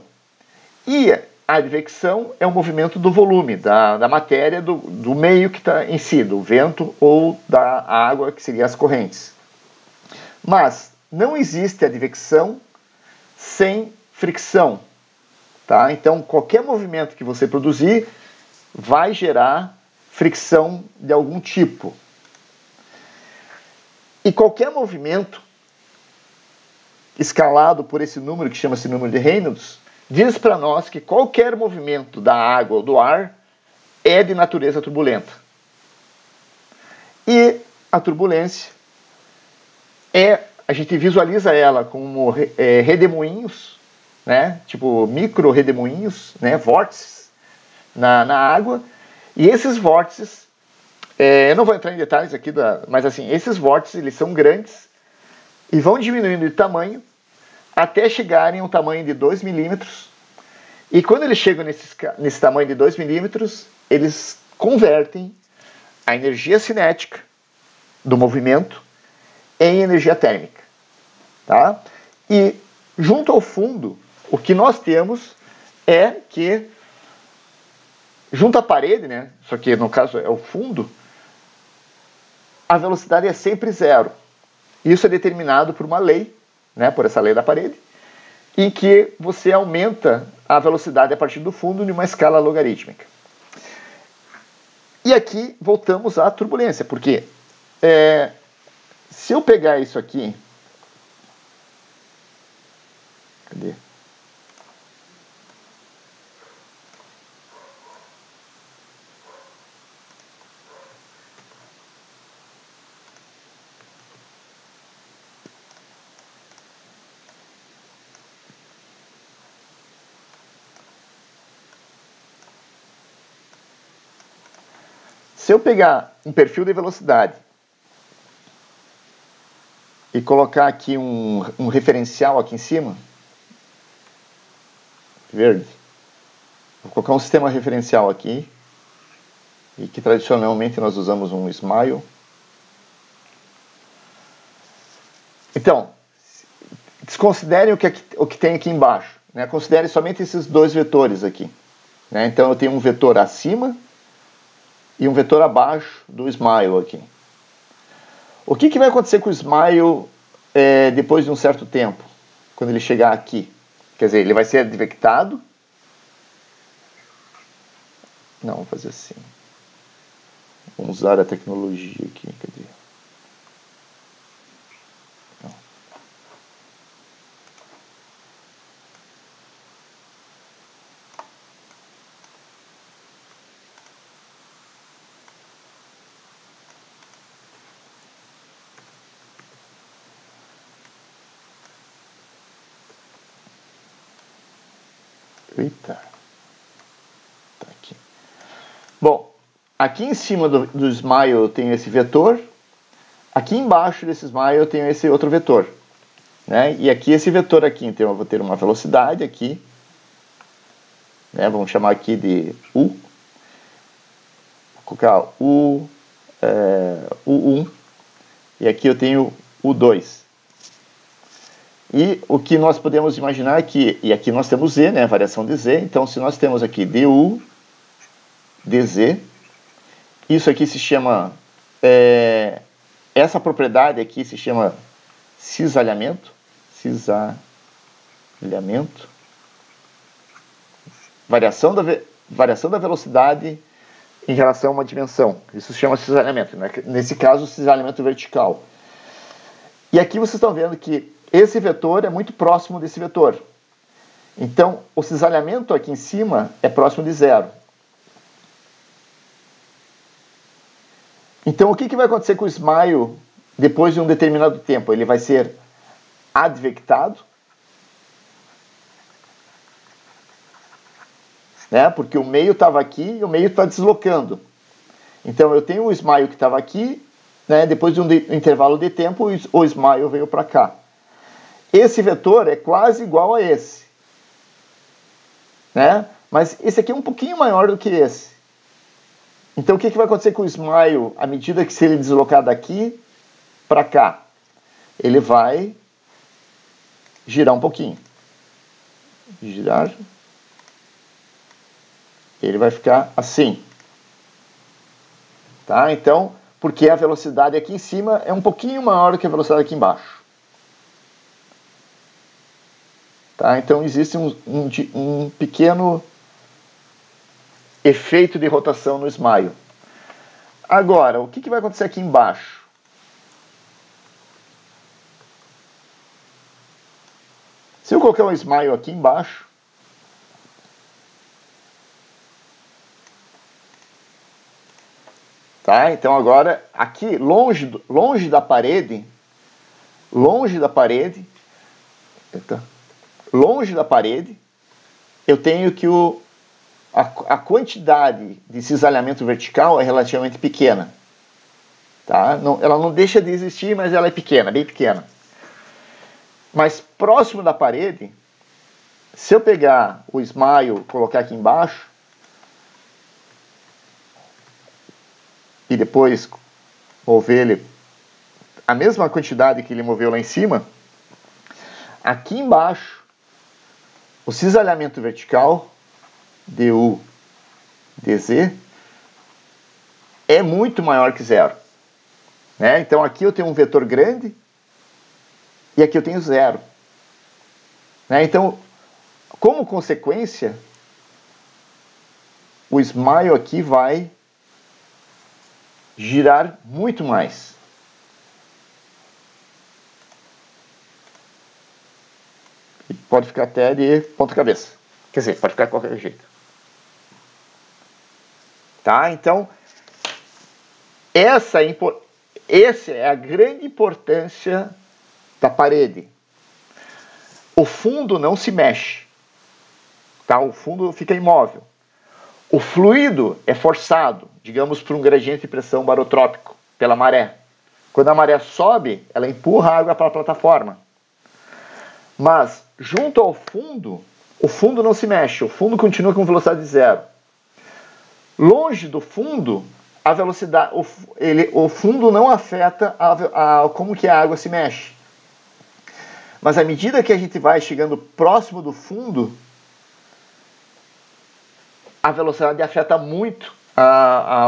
E a advecção é o movimento do volume, da matéria, do meio que está em si, do vento ou da água, que seriam as correntes. Mas não existe advecção sem fricção. Tá? Então, qualquer movimento que você produzir vai gerar fricção de algum tipo. E qualquer movimento escalado por esse número, que chama-se número de Reynolds, diz para nós que qualquer movimento da água ou do ar é de natureza turbulenta. E a turbulência a gente visualiza ela como redemoinhos, né? Tipo micro redemoinhos, né? Vórtices na água. E esses vórtices, eu não vou entrar em detalhes aqui, mas assim, esses vórtices eles são grandes e vão diminuindo de tamanho até chegarem a um tamanho de 2 milímetros. E quando eles chegam nesse tamanho de 2 milímetros, eles convertem a energia cinética do movimento em energia térmica. Tá? E junto ao fundo, o que nós temos é que, junto à parede, né, só que no caso é o fundo, a velocidade é sempre zero. Isso é determinado por uma lei, né, por essa lei da parede, em que você aumenta a velocidade a partir do fundo em uma escala logarítmica. E aqui voltamos à turbulência, porque se eu pegar isso aqui, cadê? se eu pegar um perfil de velocidade e colocar aqui um referencial aqui em cima, verde, vou colocar um sistema referencial aqui, e que tradicionalmente nós usamos um smile. Então, desconsiderem o que tem aqui embaixo, né? Considere somente esses dois vetores aqui, né? Então eu tenho um vetor acima e um vetor abaixo do smile aqui. O que vai acontecer com o smile depois de um certo tempo, quando ele chegar aqui? Quer dizer, ele vai ser advectado. Não, vamos fazer assim. Vamos usar a tecnologia aqui. Cadê? Não. Eita. Tá aqui. Bom, aqui em cima do smile eu tenho esse vetor. Aqui embaixo desse smile eu tenho esse outro vetor, né? E aqui esse vetor aqui, então eu vou ter uma velocidade aqui, né? Vamos chamar aqui de U. Vou colocar U1. E aqui eu tenho U2. E o que nós podemos imaginar aqui, e aqui nós temos Z, né? Variação de Z. Então se nós temos aqui DU, DZ, isso aqui se chama... essa propriedade aqui se chama cisalhamento. Cisalhamento. Variação da velocidade em relação a uma dimensão. Isso se chama cisalhamento, né? Nesse caso, cisalhamento vertical. E aqui vocês estão vendo que esse vetor é muito próximo desse vetor. Então, o cisalhamento aqui em cima é próximo de zero. Então, o que vai acontecer com o smile depois de um determinado tempo? Ele vai ser advectado, né? Porque o meio estava aqui e o meio está deslocando. Então, eu tenho o smile que estava aqui, né? Depois de um intervalo de tempo, o smile veio para cá. Esse vetor é quase igual a esse, né? Mas esse aqui é um pouquinho maior do que esse. Então, o que vai acontecer com o smile à medida que se ele deslocar daqui para cá? Ele vai girar um pouquinho. Girar. Ele vai ficar assim. Tá? Então, porque a velocidade aqui em cima é um pouquinho maior do que a velocidade aqui embaixo. Tá? Então, existe um pequeno efeito de rotação no smile. Agora, o que vai acontecer aqui embaixo? Se eu colocar um smile aqui embaixo, tá? Então agora aqui longe da parede, eu tenho que a quantidade de cisalhamento vertical é relativamente pequena. Tá? Ela não deixa de existir, mas ela é pequena, bem pequena. Mas próximo da parede, se eu pegar o smile e colocar aqui embaixo, e depois mover ele a mesma quantidade que ele moveu lá em cima, aqui embaixo, o cisalhamento vertical, DU, DZ, é muito maior que zero. Né? Então aqui eu tenho um vetor grande e aqui eu tenho zero. Né? Então, como consequência, o smile aqui vai girar muito mais. E pode ficar até de ponta cabeça. Quer dizer, pode ficar de qualquer jeito. Tá? Então, essa é a grande importância da parede. O fundo não se mexe. Tá? O fundo fica imóvel. O fluido é forçado, digamos, por um gradiente de pressão barotrópico, pela maré. Quando a maré sobe, ela empurra a água para a plataforma. Mas, junto ao fundo, o fundo não se mexe, o fundo continua com velocidade zero. Longe do fundo, a velocidade, o fundo não afeta como que a água se mexe. Mas à medida que a gente vai chegando próximo do fundo, a velocidade afeta muito,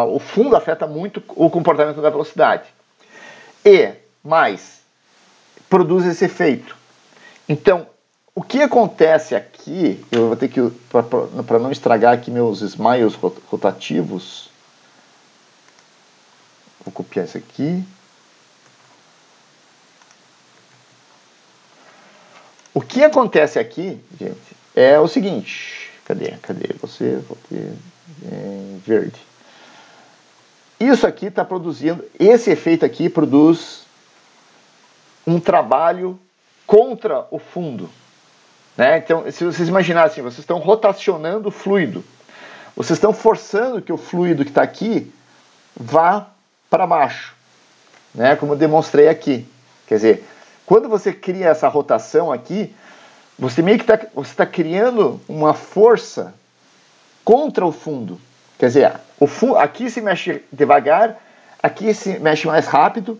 o fundo afeta muito o comportamento da velocidade. E, mais, produz esse efeito. Então, o que acontece aqui, eu vou ter que, para não estragar aqui meus smiles rotativos, vou copiar isso aqui. O que acontece aqui, gente, é o seguinte, cadê você? Vou ter verde. Isso aqui está produzindo, esse efeito aqui produz um trabalho contra o fundo. Né? Então, se vocês imaginarem assim, vocês estão rotacionando o fluido, vocês estão forçando que o fluido que está aqui vá para baixo, né? Como eu demonstrei aqui. Quer dizer, quando você cria essa rotação aqui, você meio que está criando uma força contra o fundo. Quer dizer, aqui se mexe devagar, aqui se mexe mais rápido.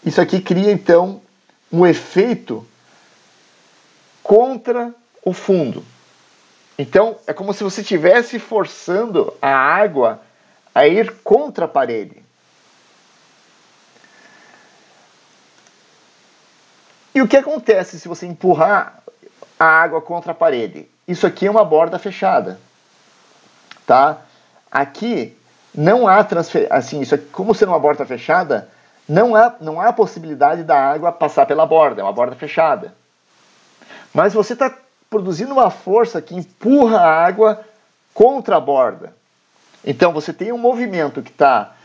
Isso aqui cria então um efeito contra o fundo. Então, é como se você estivesse forçando a água a ir contra a parede. E o que acontece se você empurrar a água contra a parede? Isso aqui é uma borda fechada. Tá? Aqui não há transferência. Assim, isso aqui, como sendo uma borda fechada, não há possibilidade da água passar pela borda, é uma borda fechada. Mas você está produzindo uma força que empurra a água contra a borda. Então você tem um movimento que está...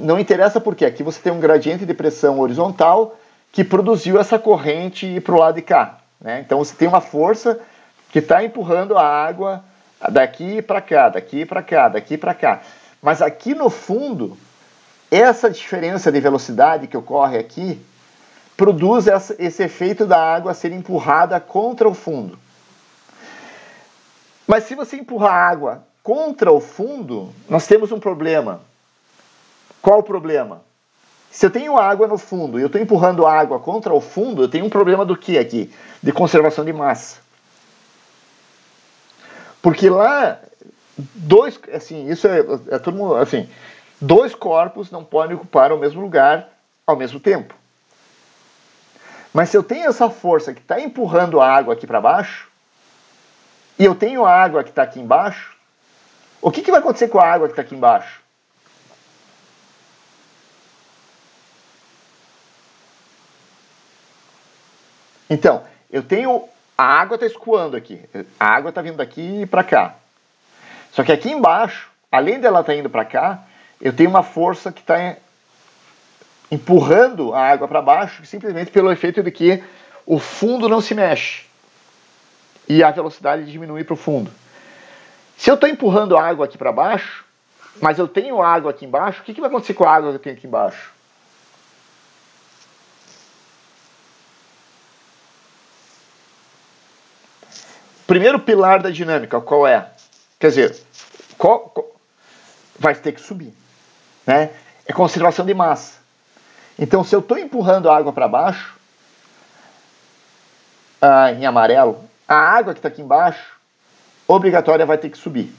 não interessa por quê. Aqui você tem um gradiente de pressão horizontal que produziu essa corrente para o lado de cá. Né? Então você tem uma força que está empurrando a água daqui para cá, daqui para cá, daqui para cá. Mas aqui no fundo, essa diferença de velocidade que ocorre aqui produz esse efeito da água ser empurrada contra o fundo. Mas se você empurrar a água contra o fundo, nós temos um problema. Qual o problema? Se eu tenho água no fundo e eu estou empurrando a água contra o fundo, eu tenho um problema do que aqui? De conservação de massa. Porque lá, dois corpos não podem ocupar o mesmo lugar ao mesmo tempo. Mas se eu tenho essa força que está empurrando a água aqui para baixo, e eu tenho a água que está aqui embaixo, o que vai acontecer com a água que está aqui embaixo? Então, eu tenho... A água está escoando aqui. A água está vindo daqui para cá. Só que aqui embaixo, além dela estar indo para cá, eu tenho uma força que está empurrando a água para baixo, simplesmente pelo efeito de que o fundo não se mexe. E a velocidade diminui para o fundo. Se eu estou empurrando a água aqui para baixo, mas eu tenho água aqui embaixo, o que vai acontecer com a água que eu tenho aqui embaixo? Primeiro pilar da dinâmica, qual é? Quer dizer, vai ter que subir. Né? É conservação de massa. Então, se eu estou empurrando a água para baixo, em amarelo, a água que está aqui embaixo, obrigatória vai ter que subir.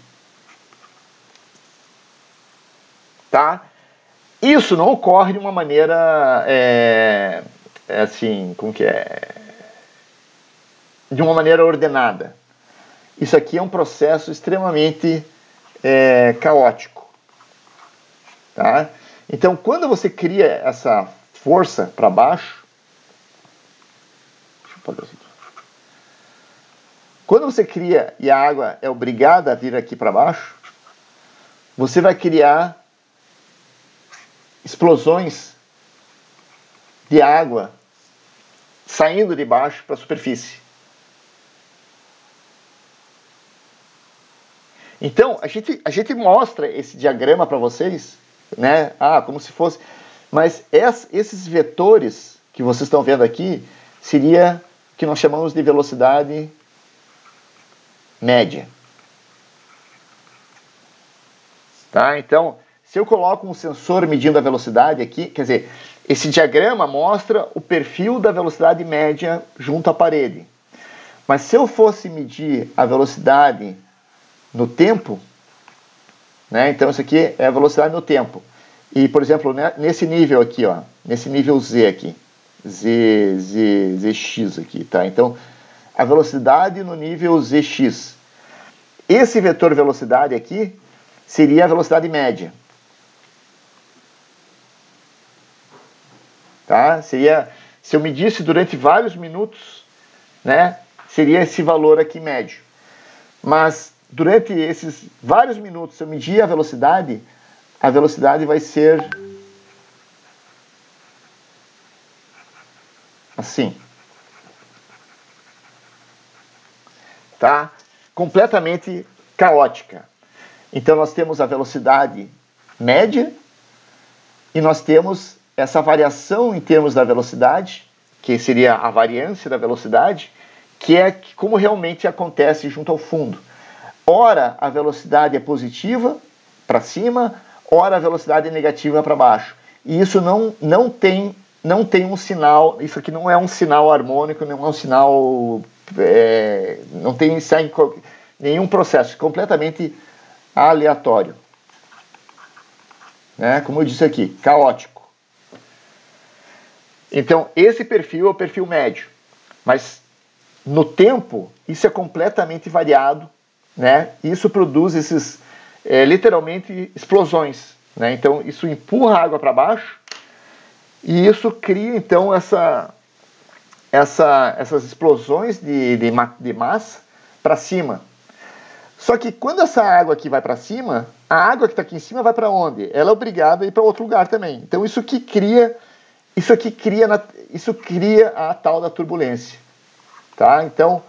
Tá? Isso não ocorre de uma maneira, assim, como que é? De uma maneira ordenada. Isso aqui é um processo extremamente caótico. Tá? Então, quando você cria essa força para baixo, deixa eu fazer assim. Quando você cria e a água é obrigada a vir aqui para baixo, você vai criar explosões de água saindo de baixo para a superfície. Então, a gente mostra esse diagrama para vocês, né? Como se fosse... Mas esses vetores que vocês estão vendo aqui, seria o que nós chamamos de velocidade média. Tá? Então, se eu coloco um sensor medindo a velocidade aqui, quer dizer, esse diagrama mostra o perfil da velocidade média junto à parede. Mas se eu fosse medir a velocidade no tempo, né, então isso aqui é a velocidade no tempo. E, por exemplo, né, nesse nível aqui, ó, nesse nível Z aqui, ZX aqui, tá? Então, a velocidade no nível ZX. Esse vetor velocidade aqui seria a velocidade média. Tá? Seria, se eu medisse durante vários minutos, né, seria esse valor aqui médio. Mas durante esses vários minutos, se eu medir a velocidade vai ser assim. Tá? Completamente caótica. Então nós temos a velocidade média e nós temos essa variação em termos da velocidade, que seria a variância da velocidade, que é como realmente acontece junto ao fundo. Ora a velocidade é positiva para cima, ora a velocidade é negativa para baixo. E isso não tem um sinal, isso aqui não é um sinal harmônico, não é um sinal, não tem nenhum processo, completamente aleatório. Né? Como eu disse aqui, caótico. Então, esse perfil é o perfil médio. Mas, no tempo, isso é completamente variado, né? Isso produz esses, literalmente, explosões. Né? Então, isso empurra a água para baixo e isso cria, então, essas explosões de massa para cima. Só que quando essa água aqui vai para cima, a água que está aqui em cima vai para onde? Ela é obrigada a ir para outro lugar também. Então, isso cria a tal da turbulência. Tá? Então,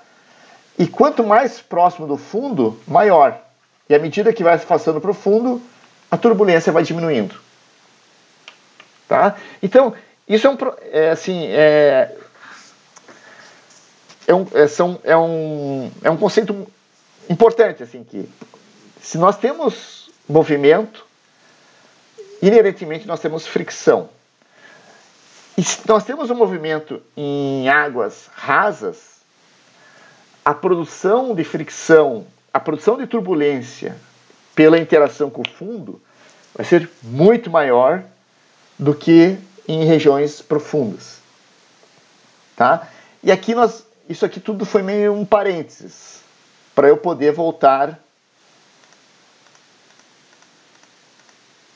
e quanto mais próximo do fundo, maior. E à medida que vai se afastando para o fundo, a turbulência vai diminuindo. Tá? Então, isso é um conceito importante, assim, que se nós temos movimento, inerentemente nós temos fricção. E se nós temos um movimento em águas rasas, a produção de fricção, a produção de turbulência pela interação com o fundo vai ser muito maior do que em regiões profundas. Tá? E aqui isso aqui tudo foi meio um parênteses, para eu poder voltar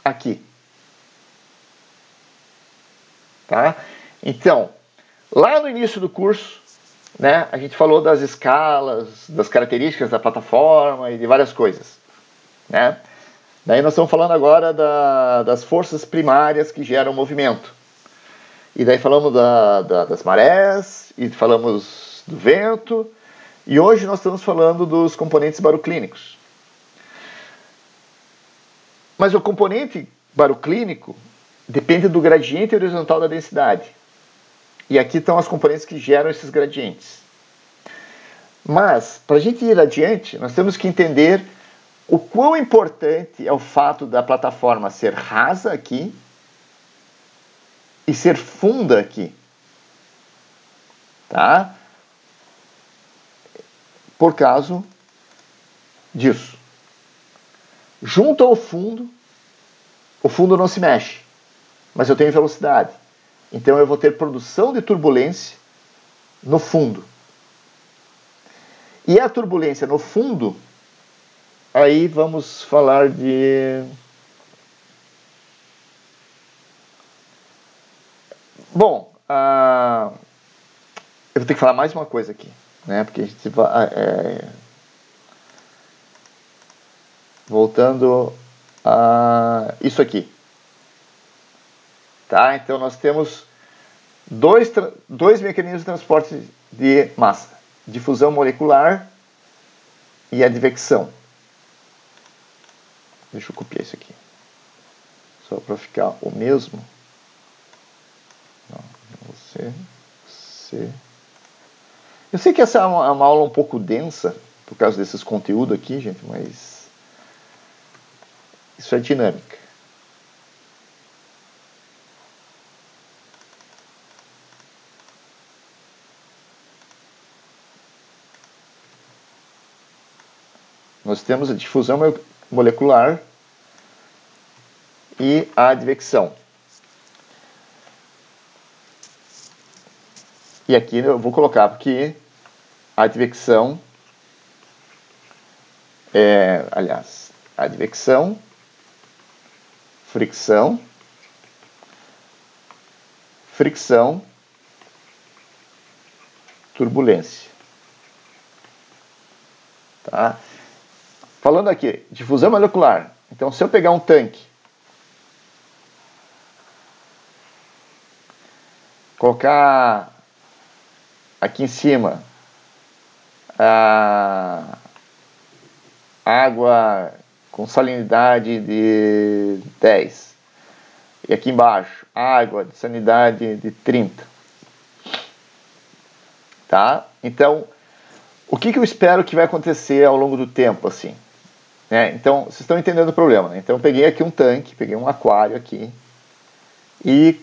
aqui. Tá? Então, lá no início do curso, né, a gente falou das escalas, das características da plataforma e de várias coisas. Né? Daí nós estamos falando agora das forças primárias que geram movimento. E daí falamos das marés, e falamos do vento, e hoje nós estamos falando dos componentes baroclínicos. Mas o componente baroclínico depende do gradiente horizontal da densidade. E aqui estão as componentes que geram esses gradientes. Mas, para a gente ir adiante, nós temos que entender o quão importante é o fato da plataforma ser rasa aqui e ser funda aqui. Tá? Por causa disso. Junto ao fundo, o fundo não se mexe, mas eu tenho velocidade. Então eu vou ter produção de turbulência no fundo. E a turbulência no fundo, aí vamos falar de... Bom, eu vou ter que falar mais uma coisa aqui, né? Porque a gente vai... voltando a isso aqui. Tá? Então nós temos dois mecanismos de transporte de massa: difusão molecular e advecção. Deixa eu copiar isso aqui. Só para ficar o mesmo. Você. Eu sei que essa é uma aula um pouco densa, por causa desses conteúdos aqui, gente, mas isso é dinâmica. Nós temos a difusão molecular e a advecção. E aqui eu vou colocar porque a advecção aliás, advecção, fricção, turbulência. Tá? Falando aqui, difusão molecular. Então, se eu pegar um tanque, colocar aqui em cima a água com salinidade de 10 e aqui embaixo água de salinidade de 30, tá? Então, o que eu espero que vai acontecer ao longo do tempo, assim, né? Então, vocês estão entendendo o problema, né? Então, eu peguei aqui um tanque, peguei um aquário aqui e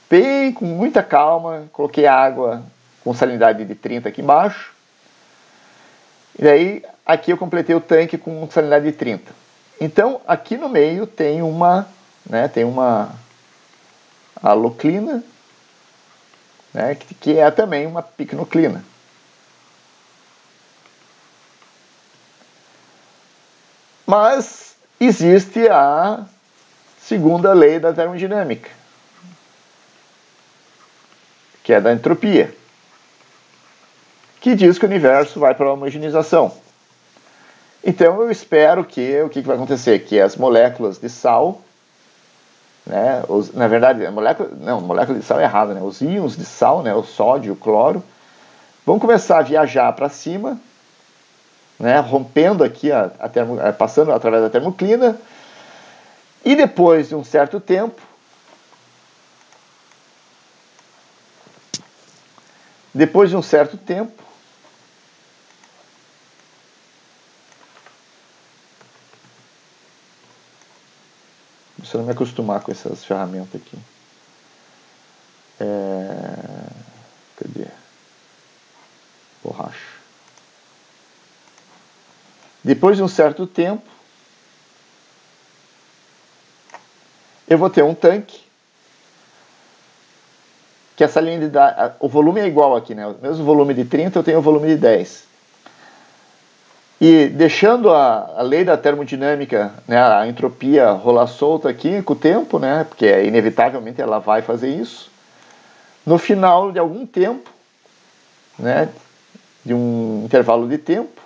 bem com muita calma coloquei água com salinidade de 30 aqui embaixo. E daí, aqui eu completei o tanque com salinidade de 30. Então, aqui no meio tem uma haloclina, né, que é também uma picnoclina. Mas existe a segunda lei da termodinâmica, que é da entropia, que diz que o universo vai para a homogeneização. Então eu espero que o que vai acontecer? Que as moléculas de sal, né, na verdade, molécula de sal é errada, né, os íons de sal, né, o sódio e o cloro, vão começar a viajar para cima, né, rompendo aqui, passando através da termoclina, e depois de um certo tempo, deixa eu não me acostumar com essas ferramentas aqui. Cadê? Borracha. Depois de um certo tempo, eu vou ter um tanque que a salinidade, o volume é igual aqui, né? O mesmo volume de 30, eu tenho o volume de 10. E deixando a lei da termodinâmica, né, a entropia rolar solta aqui com o tempo, né, porque inevitavelmente ela vai fazer isso, no final de algum tempo, né, de um intervalo de tempo,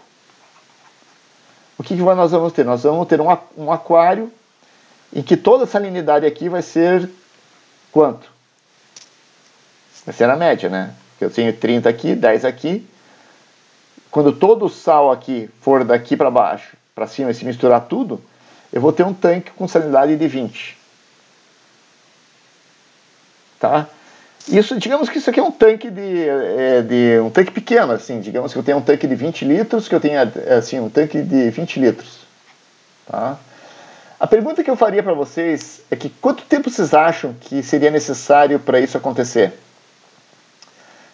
o que nós vamos ter? Nós vamos ter um aquário em que toda a salinidade aqui vai ser quanto? Vai ser a média, né? Eu tenho 30 aqui, 10 aqui. Quando todo o sal aqui for daqui para baixo, para cima e se misturar tudo, eu vou ter um tanque com salinidade de 20. Tá? Isso, digamos que isso aqui é um tanque um tanque pequeno, assim, digamos que eu tenho um tanque de 20 litros, que eu tenho assim, um tanque de 20 litros. Tá? A pergunta que eu faria para vocês é que quanto tempo vocês acham que seria necessário para isso acontecer?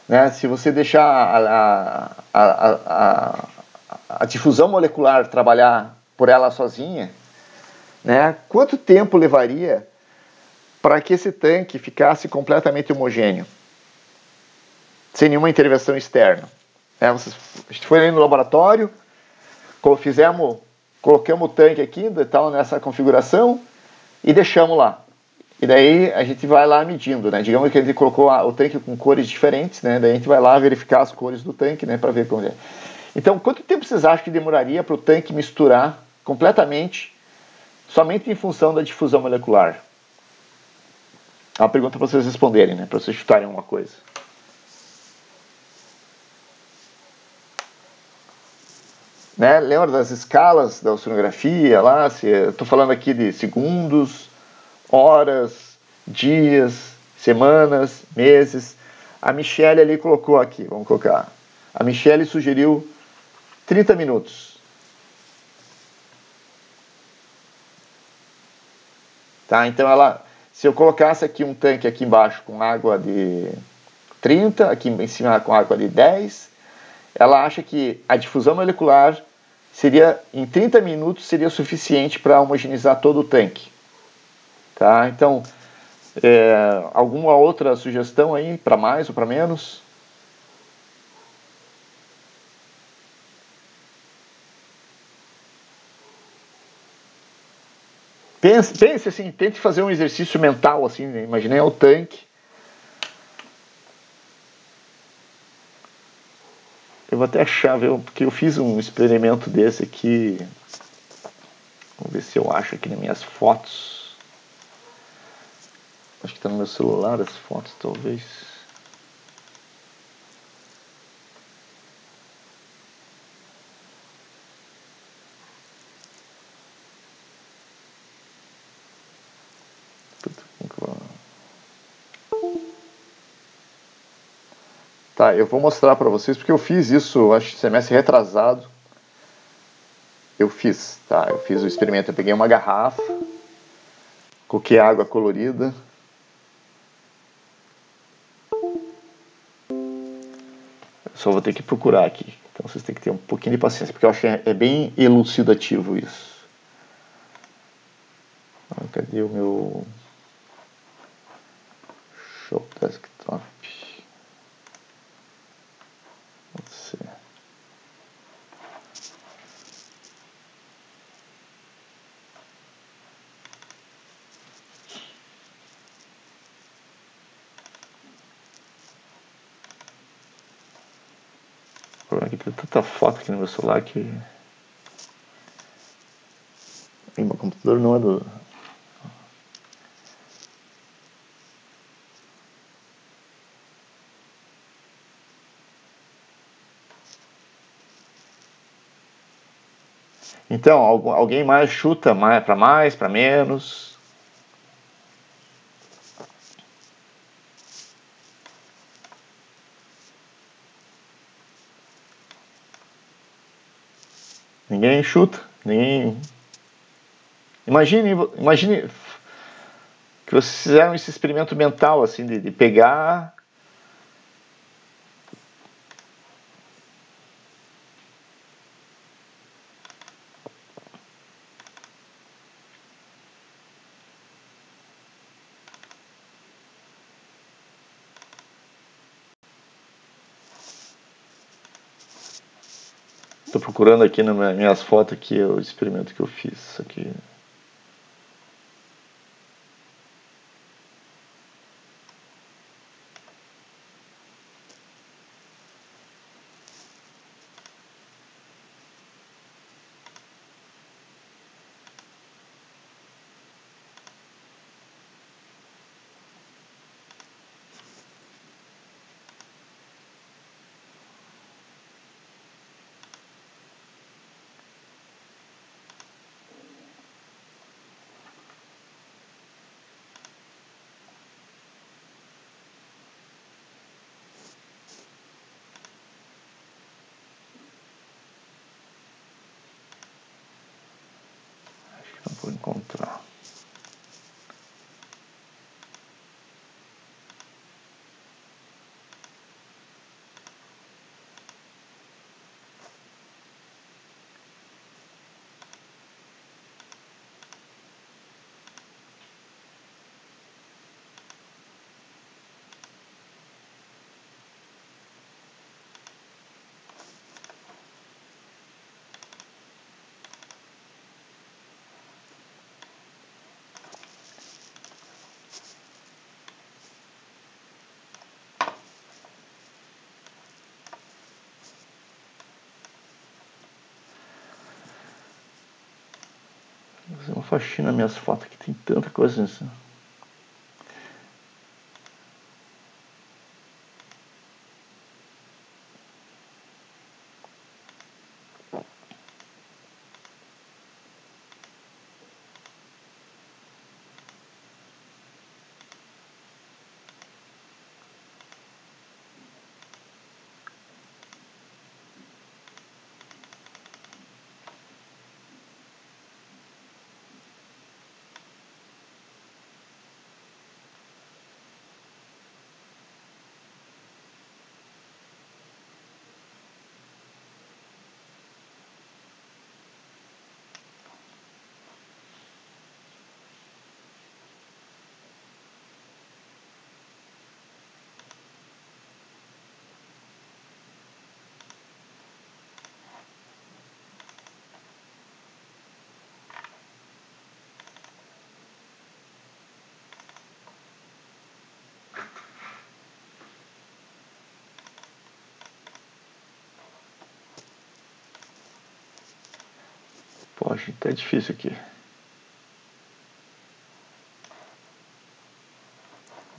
Né? Se você deixar a difusão molecular trabalhar por ela sozinha, né? Quanto tempo levaria para que esse tanque ficasse completamente homogêneo, sem nenhuma intervenção externa? A gente foi ali no laboratório, colocamos o tanque aqui, tal, nessa configuração, e deixamos lá. E daí a gente vai lá medindo, né? Digamos que a gente colocou o tanque com cores diferentes, né? Daí a gente vai lá verificar as cores do tanque, né? Para ver como é. Então, quanto tempo vocês acham que demoraria para o tanque misturar completamente, somente em função da difusão molecular? É uma pergunta para vocês responderem, né? Para vocês chutarem uma coisa. né? Lembra das escalas da oceanografia lá? Eu estou falando aqui de segundos, horas, dias, semanas, meses. A Michelle ali colocou aqui, vamos colocar. A Michelle sugeriu 30 minutos. Tá? Então se eu colocasse aqui um tanque aqui embaixo com água de 30, aqui em cima com água de 10, ela acha que a difusão molecular em 30 minutos seria suficiente para homogeneizar todo o tanque. Tá? Então, alguma outra sugestão aí para mais ou para menos? Pense assim, tente fazer um exercício mental assim, né? Imaginei o tanque. Eu vou até achar, porque eu fiz um experimento desse aqui. Vamos ver se eu acho aqui nas minhas fotos. Acho que está no meu celular as fotos, talvez. Tá, eu vou mostrar para vocês, porque eu fiz isso, acho que semestre retrasado. Eu fiz o experimento. Eu peguei uma garrafa, coloquei água colorida. Eu só vou ter que procurar aqui. Então vocês têm que ter um pouquinho de paciência, porque eu acho que é bem elucidativo isso. Cadê o meu show desktop? Aqui tem tanta foto aqui no meu celular que meu computador não é do... Então, alguém mais chuta mais, para menos? Ninguém chuta? Ninguém... Imagine que vocês fizeram esse experimento mental, assim, de pegar... Estou procurando aqui nas minhas fotos aqui o experimento que eu fiz. Isso aqui. Não vou encontrar. Vou fazer uma faxina nas minhas fotos, que tem tanta coisa nisso. Hoje tá difícil aqui.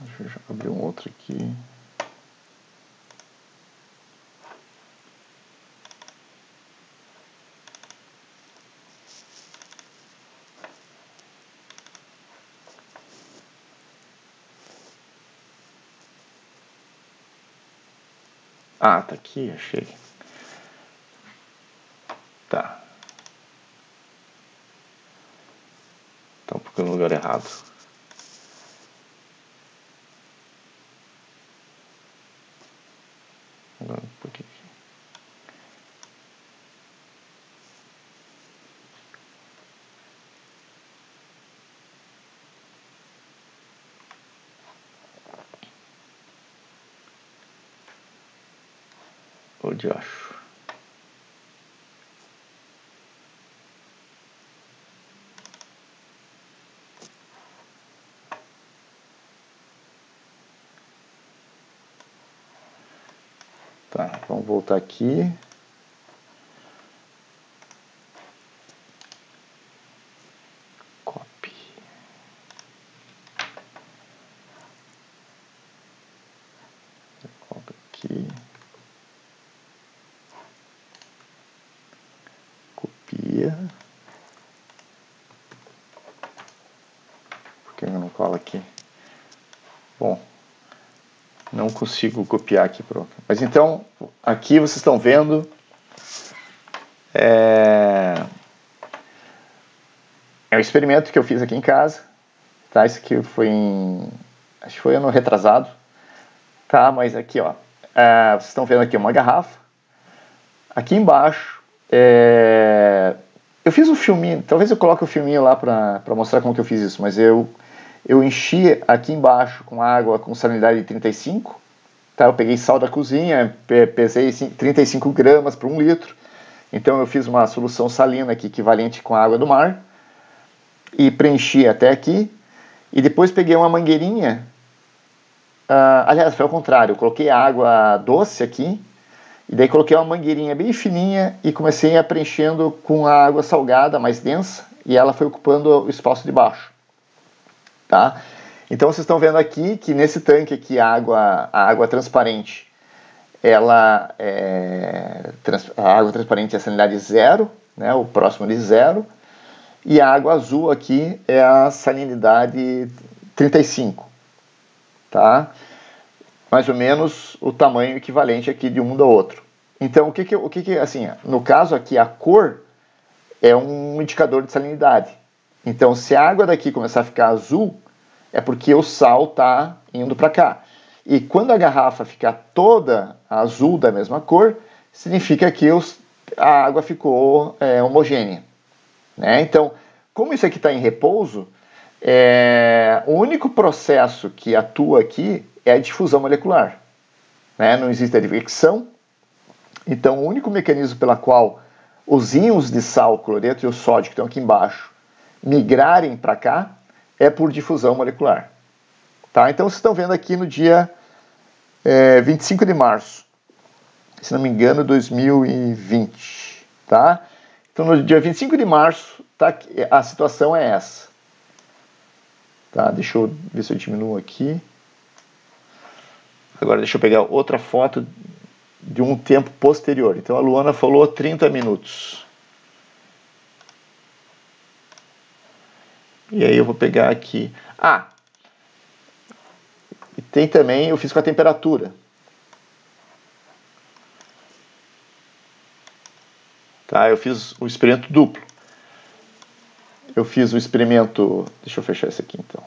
Deixa eu abrir um outro aqui. Ah, tá aqui, achei. Tá. Tá um pouco no lugar errado. Agora um pouquinho. Onde eu acho? Tá, vamos voltar aqui. Copy. Copy aqui. Copia. Por que eu não colo aqui? Bom, não consigo copiar aqui, pronto. Mas então, aqui vocês estão vendo é um experimento que eu fiz aqui em casa, tá? Isso aqui foi acho que foi ano retrasado, tá? Mas aqui, ó, vocês estão vendo aqui uma garrafa. Aqui embaixo, eu fiz um filminho, talvez eu coloque o filminho lá para mostrar como que eu fiz isso, mas eu enchi aqui embaixo com água com salinidade de 35, tá? Eu peguei sal da cozinha, pesei 35 gramas por 1 litro, então eu fiz uma solução salina aqui equivalente com a água do mar, e preenchi até aqui, e depois peguei uma mangueirinha, aliás, foi ao contrário, eu coloquei água doce aqui, e daí coloquei uma mangueirinha bem fininha e comecei a preenchendo com a água salgada, mais densa, e ela foi ocupando o espaço de baixo. Tá? Então vocês estão vendo aqui que nesse tanque aqui a água transparente, a água transparente é a salinidade 0, né, o próximo de 0, e a água azul aqui é a salinidade 35, tá? Mais ou menos o tamanho equivalente aqui de um do outro. Então, o que assim, no caso aqui, a cor é um indicador de salinidade. Então, se a água daqui começar a ficar azul, é porque o sal está indo para cá. E quando a garrafa ficar toda azul da mesma cor, significa que a água ficou homogênea. Né? Então, como isso aqui está em repouso, o único processo que atua aqui é a difusão molecular. Né? Não existe advecção. Então, o único mecanismo pela qual os íons de sal, cloreto e o sódio que estão aqui embaixo migrarem para cá é por difusão molecular. Tá? Então, vocês estão vendo aqui no dia 25 de março, se não me engano, 2020. Tá? Então, no dia 25 de março, tá, a situação é essa. Tá? Deixa eu ver se eu diminuo aqui. Agora, deixa eu pegar outra foto de um tempo posterior. Então, a Luana falou 30 minutos. E aí eu vou pegar aqui. E tem também, eu fiz com a temperatura. Tá? Eu fiz o experimento duplo. Eu fiz o experimento... Deixa eu fechar esse aqui, então.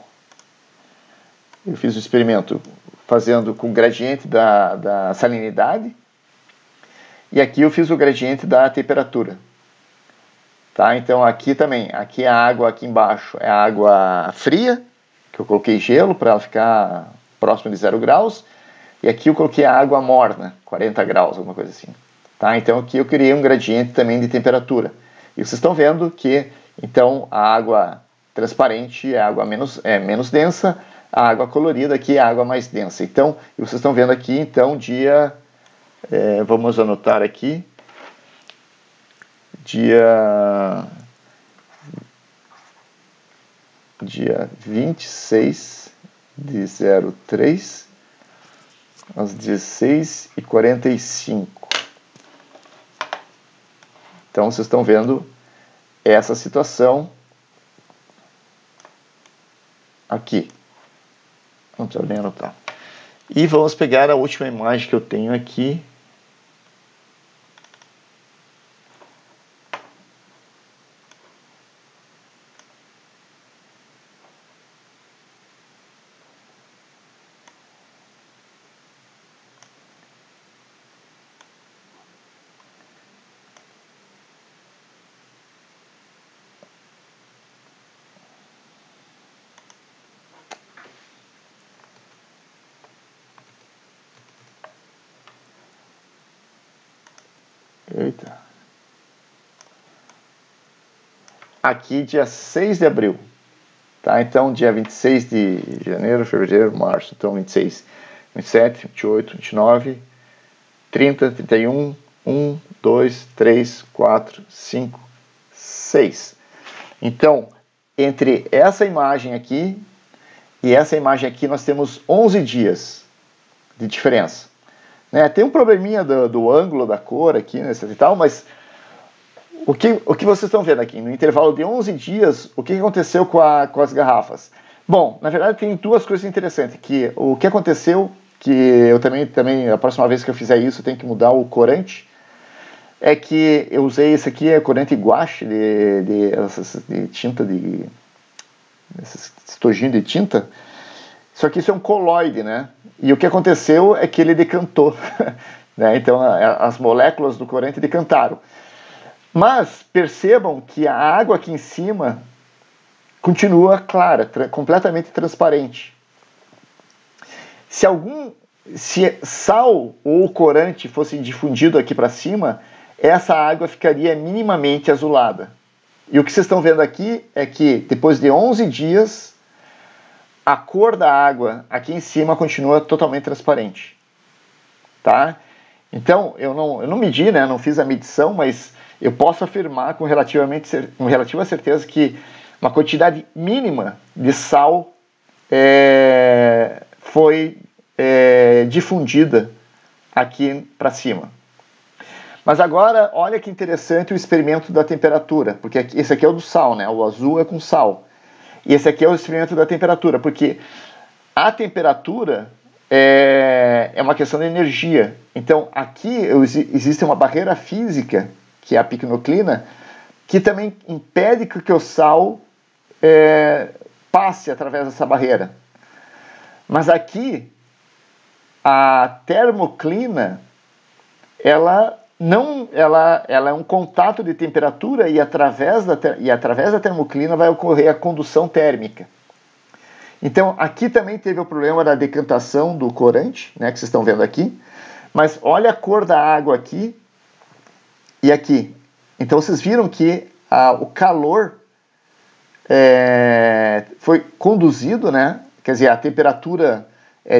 Eu fiz o experimento fazendo com o gradiente da salinidade. E aqui eu fiz o gradiente da temperatura. Tá? Então aqui também, aqui a água aqui embaixo é a água fria, que eu coloquei gelo para ela ficar próximo de 0 graus. E aqui eu coloquei a água morna, 40 graus, alguma coisa assim. Tá? Então aqui eu criei um gradiente também de temperatura. E vocês estão vendo que então a água transparente é a água menos densa, a água colorida aqui é a água mais densa. Então, e vocês estão vendo aqui, então, vamos anotar aqui, dia dia 26/03, às 16h45. Então, vocês estão vendo essa situação aqui. Não precisa nem anotar. E vamos pegar a última imagem que eu tenho aqui. Eita. Aqui, dia 6 de abril. Tá? Então, dia 26 de janeiro, fevereiro, março. Então, 26, 27, 28, 29, 30, 31, 1, 2, 3, 4, 5, 6. Então, entre essa imagem aqui e essa imagem aqui, nós temos 11 dias de diferença. Né? Tem um probleminha do ângulo da cor aqui, né, e tal, mas o que vocês estão vendo aqui? No intervalo de 11 dias, o que aconteceu com as garrafas? Bom, na verdade tem duas coisas interessantes. Que o que aconteceu, que eu também a próxima vez que eu fizer isso, eu tenho que mudar o corante, é que eu usei esse aqui, é corante guache de tinta, esses estojinhos de tinta. Só que isso é um colóide, né? E o que aconteceu é que ele decantou. Né? Então, as moléculas do corante decantaram. Mas percebam que a água aqui em cima continua clara, completamente transparente. Se sal ou corante fosse difundido aqui para cima, essa água ficaria minimamente azulada. E o que vocês estão vendo aqui é que depois de 11 dias, a cor da água aqui em cima continua totalmente transparente, tá? Então, eu não medi, né? Não fiz a medição, mas eu posso afirmar com relativa certeza que uma quantidade mínima de sal foi difundida aqui para cima. Mas agora, olha que interessante o experimento da temperatura, porque esse aqui é o do sal, né? O azul é com sal. E esse aqui é o experimento da temperatura, porque a temperatura é uma questão de energia. Então, aqui existe uma barreira física, que é a picnoclina, que também impede que o sal passe através dessa barreira. Mas aqui, a termoclina, ela é um contato de temperatura e através da termoclina vai ocorrer a condução térmica. Então, aqui também teve o problema da decantação do corante, né, que vocês estão vendo aqui. Mas olha a cor da água aqui e aqui. Então, vocês viram que o calor foi conduzido, né? Quer dizer, a temperatura...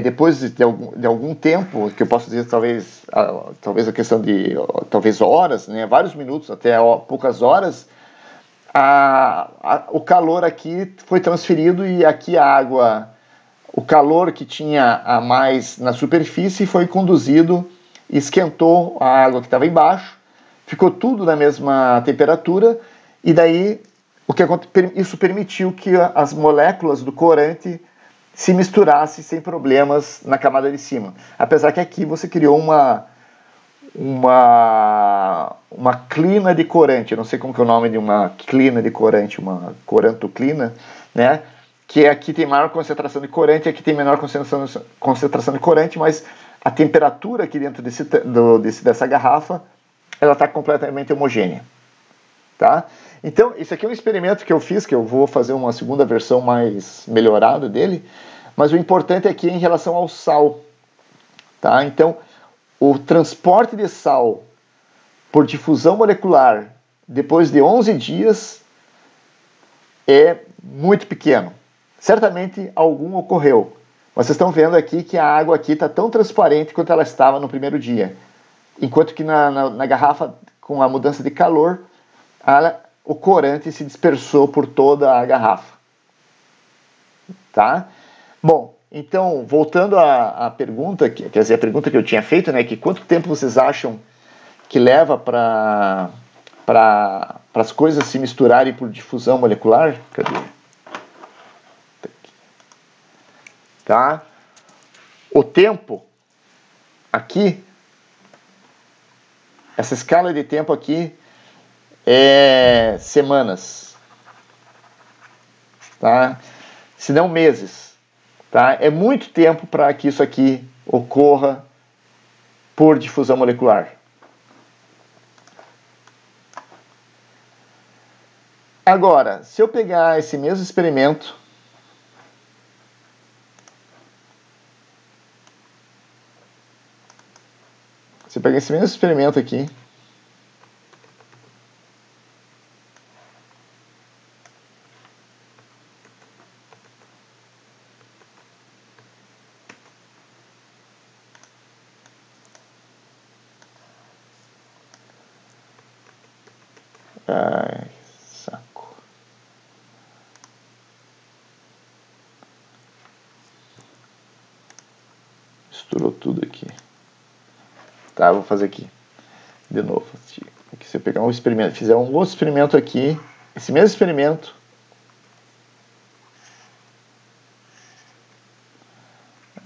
depois de algum tempo, que eu posso dizer talvez a questão de horas, né, vários minutos, até poucas horas, o calor aqui foi transferido e aqui a água, o calor que tinha a mais na superfície foi conduzido, esquentou a água que estava embaixo, ficou tudo na mesma temperatura e daí isso permitiu que as moléculas do corante se misturasse sem problemas na camada de cima. Apesar que aqui você criou uma clina de corante, eu não sei como que é o nome de uma clina de corante, uma corantoclina, né? Que aqui tem maior concentração de corante, aqui tem menor concentração de corante, mas a temperatura aqui dentro dessa garrafa, ela está completamente homogênea. Tá? Então, isso aqui é um experimento que eu fiz, que eu vou fazer uma segunda versão mais melhorada dele, mas o importante aqui é em relação ao sal. Tá? Então, o transporte de sal por difusão molecular depois de 11 dias é muito pequeno. Certamente algum ocorreu. Mas vocês estão vendo aqui que a água aqui está tão transparente quanto ela estava no primeiro dia. Enquanto que na garrafa, com a mudança de calor, o corante se dispersou por toda a garrafa. tá? Bom, então, voltando à pergunta, quer dizer, a pergunta que eu tinha feito, né, que quanto tempo vocês acham que leva para as coisas se misturarem por difusão molecular? Cadê? Tá? O tempo aqui, essa escala de tempo aqui é semanas, tá? Se não meses, tá? É muito tempo para que isso aqui ocorra por difusão molecular. Agora, se eu pegar esse mesmo experimento, aqui, ai, saco. Misturou tudo aqui. Tá, vou fazer aqui de novo. Aqui, se eu pegar um experimento, fizer um outro experimento aqui, esse mesmo experimento,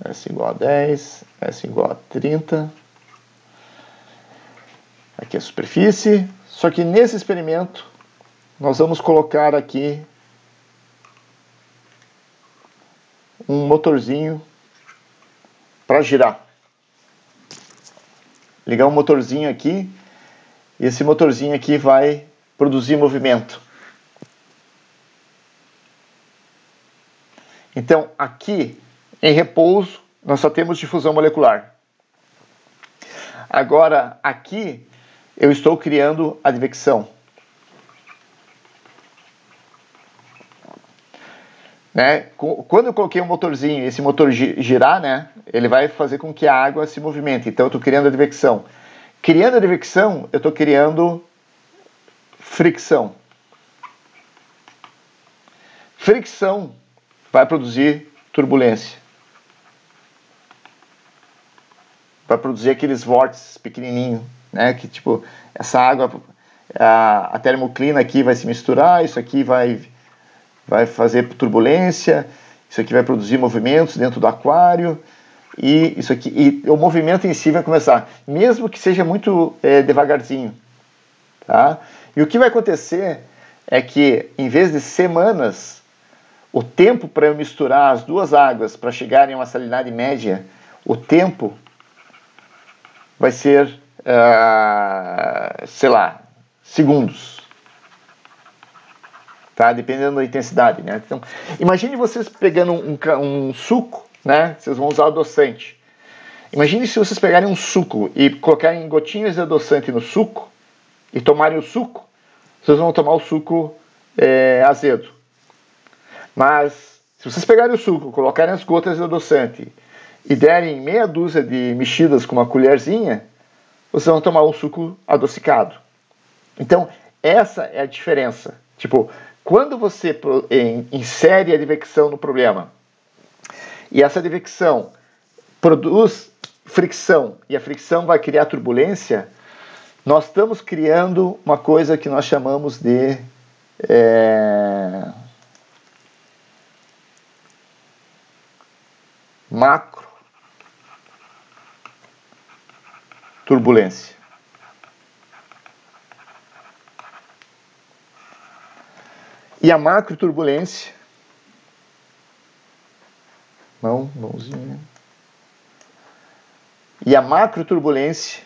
S igual a 10, S igual a 30. Aqui é a superfície. Só que nesse experimento, nós vamos colocar aqui um motorzinho para girar. Ligar um motorzinho aqui, e esse motorzinho aqui vai produzir movimento. Então, aqui, em repouso, nós só temos difusão molecular. Agora, aqui, eu estou criando advecção. Né? Quando eu coloquei um motorzinho, esse motor girar, né, ele vai fazer com que a água se movimente. Então, eu estou criando advecção. Criando advecção, eu estou criando fricção. Fricção vai produzir turbulência. Vai produzir aqueles vórtices pequenininhos, né? Que tipo, essa água, a termoclina aqui vai se misturar, isso aqui vai fazer turbulência, isso aqui vai produzir movimentos dentro do aquário, e isso aqui, e o movimento em si vai começar, mesmo que seja muito devagarzinho, tá? E o que vai acontecer é que, em vez de semanas, o tempo para eu misturar as duas águas para chegarem a uma salinidade média, o tempo vai ser, sei lá, segundos. Tá? Dependendo da intensidade, né? Então, imagine vocês pegando um suco, né? Vocês vão usar adoçante. Imagine se vocês pegarem um suco e colocarem gotinhas de adoçante no suco e tomarem o suco, vocês vão tomar o suco azedo. Mas, se vocês pegarem o suco, colocarem as gotas de adoçante e derem meia dúzia de mexidas com uma colherzinha, vocês vão tomar um suco adocicado. Então, essa é a diferença. Tipo, quando você insere a advecção no problema e essa advecção produz fricção e a fricção vai criar turbulência, nós estamos criando uma coisa que nós chamamos de macro turbulência. E a macro turbulência, mãozinha. E a macro turbulência,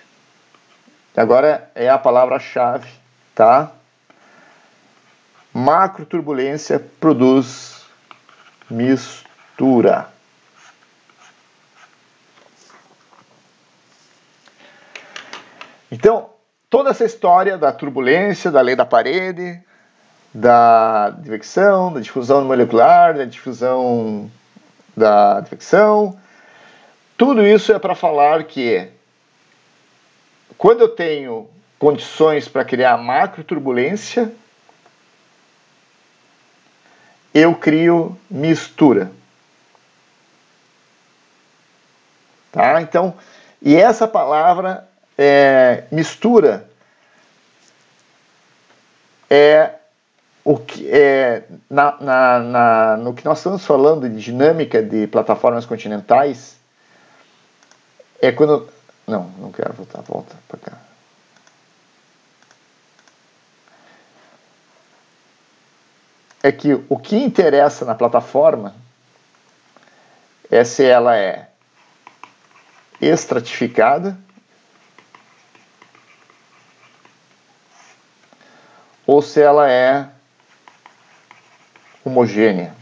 agora é a palavra-chave, tá? Macro turbulência produz mistura. Então, toda essa história da turbulência, da lei da parede, da advecção, da difusão molecular, da difusão da advecção, tudo isso é para falar que quando eu tenho condições para criar macro turbulência, eu crio mistura. Tá? Então, e essa palavra mistura é o que no que nós estamos falando de dinâmica de plataformas continentais, é quando... Não quero voltar, volta para cá. É que o que interessa na plataforma é se ela é estratificada ou se ela é homogênea.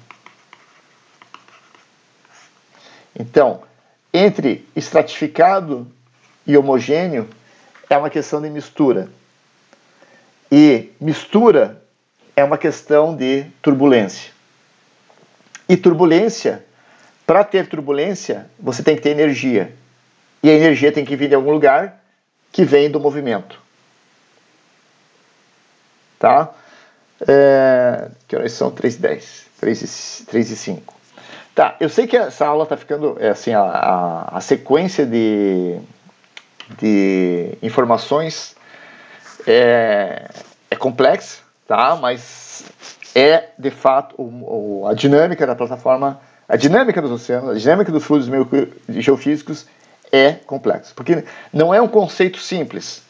Então, entre estratificado e homogêneo é uma questão de mistura. E mistura é uma questão de turbulência. E turbulência, para ter turbulência, você tem que ter energia. E a energia tem que vir de algum lugar que vem do movimento. Tá? Que horas são? 3h10. 3h05. Tá, eu sei que essa aula está ficando, assim, a sequência de informações é complexa, tá? Mas de fato, a dinâmica da plataforma, a dinâmica dos oceanos, a dinâmica dos fluidos geofísicos é complexa. Porque não é um conceito simples,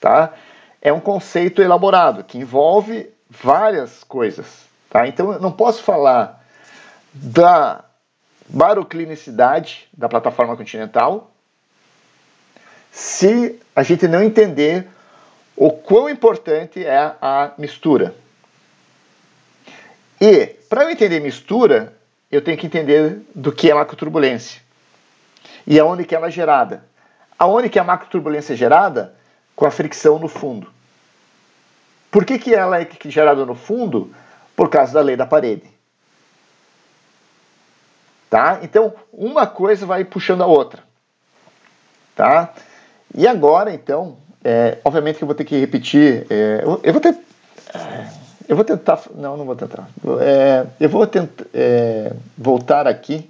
tá? É um conceito elaborado, que envolve várias coisas, tá? Então, eu não posso falar da baroclinicidade da plataforma continental se a gente não entender o quão importante é a mistura. E, para eu entender mistura, eu tenho que entender do que é macroturbulência e aonde que ela é gerada. Aonde que a macroturbulência é gerada? Com a fricção no fundo. Por que ela é gerada no fundo? Por causa da lei da parede. Tá? Então, uma coisa vai puxando a outra. Tá? E agora, então, obviamente que eu vou ter que repetir. Eu vou tentar. Não vou tentar. Eu vou tentar voltar aqui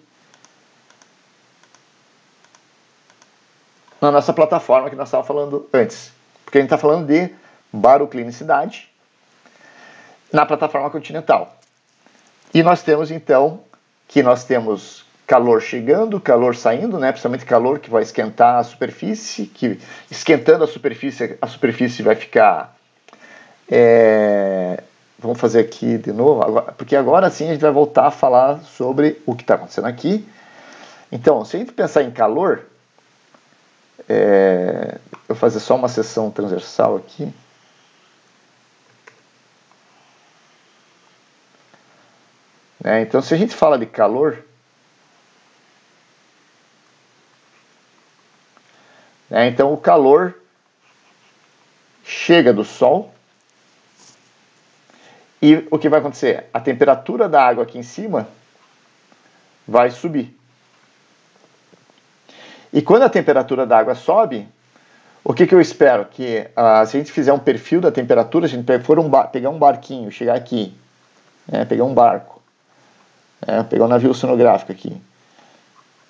na nossa plataforma que nós estávamos falando antes. Porque a gente está falando de baroclinicidade na plataforma continental. E nós temos, então, que nós temos calor chegando, calor saindo, né? Principalmente calor que vai esquentar a superfície, que esquentando a superfície vai ficar... Vamos fazer aqui de novo, porque agora sim a gente vai voltar a falar sobre o que está acontecendo aqui. Então, se a gente pensar em calor, eu vou fazer só uma seção transversal aqui. Então, se a gente fala de calor, então o calor chega do Sol e o que vai acontecer? A temperatura da água aqui em cima vai subir. E quando a temperatura da água sobe, o que eu espero? Que se a gente fizer um perfil da temperatura, se a gente for pegar um barquinho, chegar aqui, pegar um barco, pegar um navio oceanográfico aqui,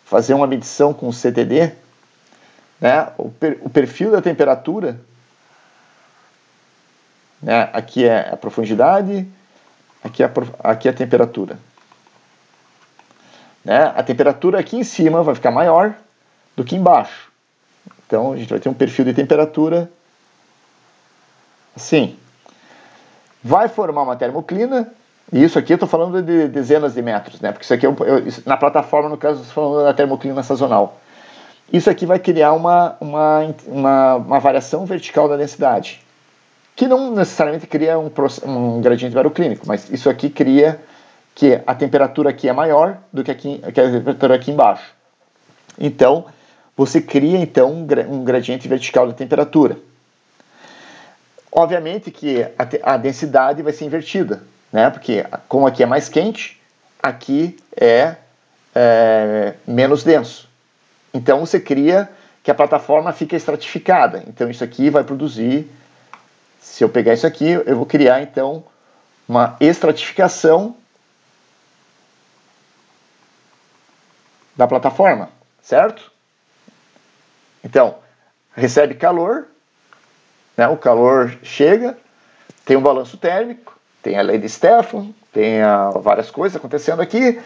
fazer uma medição com o CTD, o perfil da temperatura, aqui é a profundidade, aqui é a temperatura. A temperatura aqui em cima vai ficar maior do que embaixo. Então a gente vai ter um perfil de temperatura assim. Vai formar uma termoclina. E isso aqui eu estou falando de dezenas de metros, porque isso aqui na plataforma, no caso, eu estou falando da termoclina sazonal. Isso aqui vai criar uma variação vertical da densidade, que não necessariamente cria um gradiente baroclínico, mas isso aqui cria que a temperatura aqui é maior do que a temperatura aqui embaixo. Então, você cria então um gradiente vertical da temperatura. Obviamente que a densidade vai ser invertida, porque como aqui é mais quente, aqui é menos denso. Então você cria que a plataforma fica estratificada. Então isso aqui vai produzir, se eu pegar isso aqui, eu vou criar então uma estratificação da plataforma, certo? Então, recebe calor, né? O calor chega, tem um balanço térmico, tem a lei de Stefan, tem várias coisas acontecendo aqui,